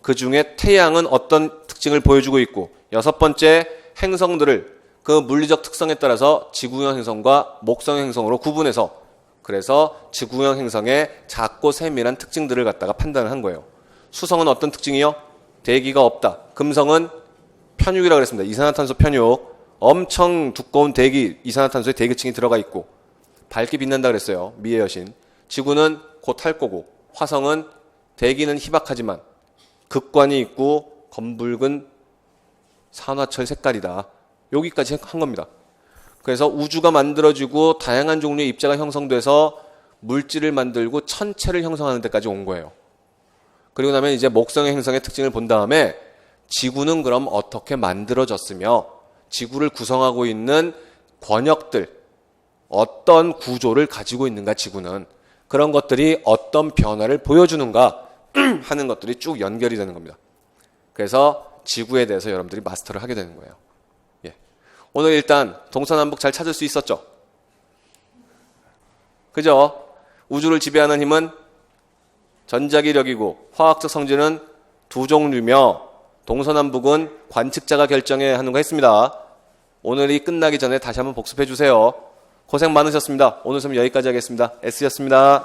그 중에 태양은 어떤 특징을 보여주고 있고, 여섯 번째 행성들을 그 물리적 특성에 따라서 지구형 행성과 목성형 행성으로 구분해서 그래서 지구형 행성의 작고 세밀한 특징들을 갖다가 판단을 한 거예요. 수성은 어떤 특징이요? 대기가 없다. 금성은 편육이라고 그랬습니다. 이산화탄소 편육. 엄청 두꺼운 대기, 이산화탄소에 대기층이 들어가 있고 밝게 빛난다 그랬어요. 미의 여신. 지구는 곧 할 거고, 화성은 대기는 희박하지만 극관이 있고 검붉은 산화철 색깔이다. 여기까지 한 겁니다. 그래서 우주가 만들어지고 다양한 종류의 입자가 형성돼서 물질을 만들고 천체를 형성하는 데까지 온 거예요. 그리고 나면 이제 목성의 행성의 특징을 본 다음에 지구는 그럼 어떻게 만들어졌으며 지구를 구성하고 있는 권역들, 어떤 구조를 가지고 있는가 지구는, 그런 것들이 어떤 변화를 보여주는가 하는 것들이 쭉 연결이 되는 겁니다. 그래서 지구에 대해서 여러분들이 마스터를 하게 되는 거예요. 오늘 일단 동서남북 잘 찾을 수 있었죠? 그죠? 우주를 지배하는 힘은 전자기력이고 화학적 성질은 두 종류며 동서남북은 관측자가 결정해야 하는 거 했습니다. 오늘이 끝나기 전에 다시 한번 복습해 주세요. 고생 많으셨습니다. 오늘 수업 여기까지 하겠습니다. S였습니다.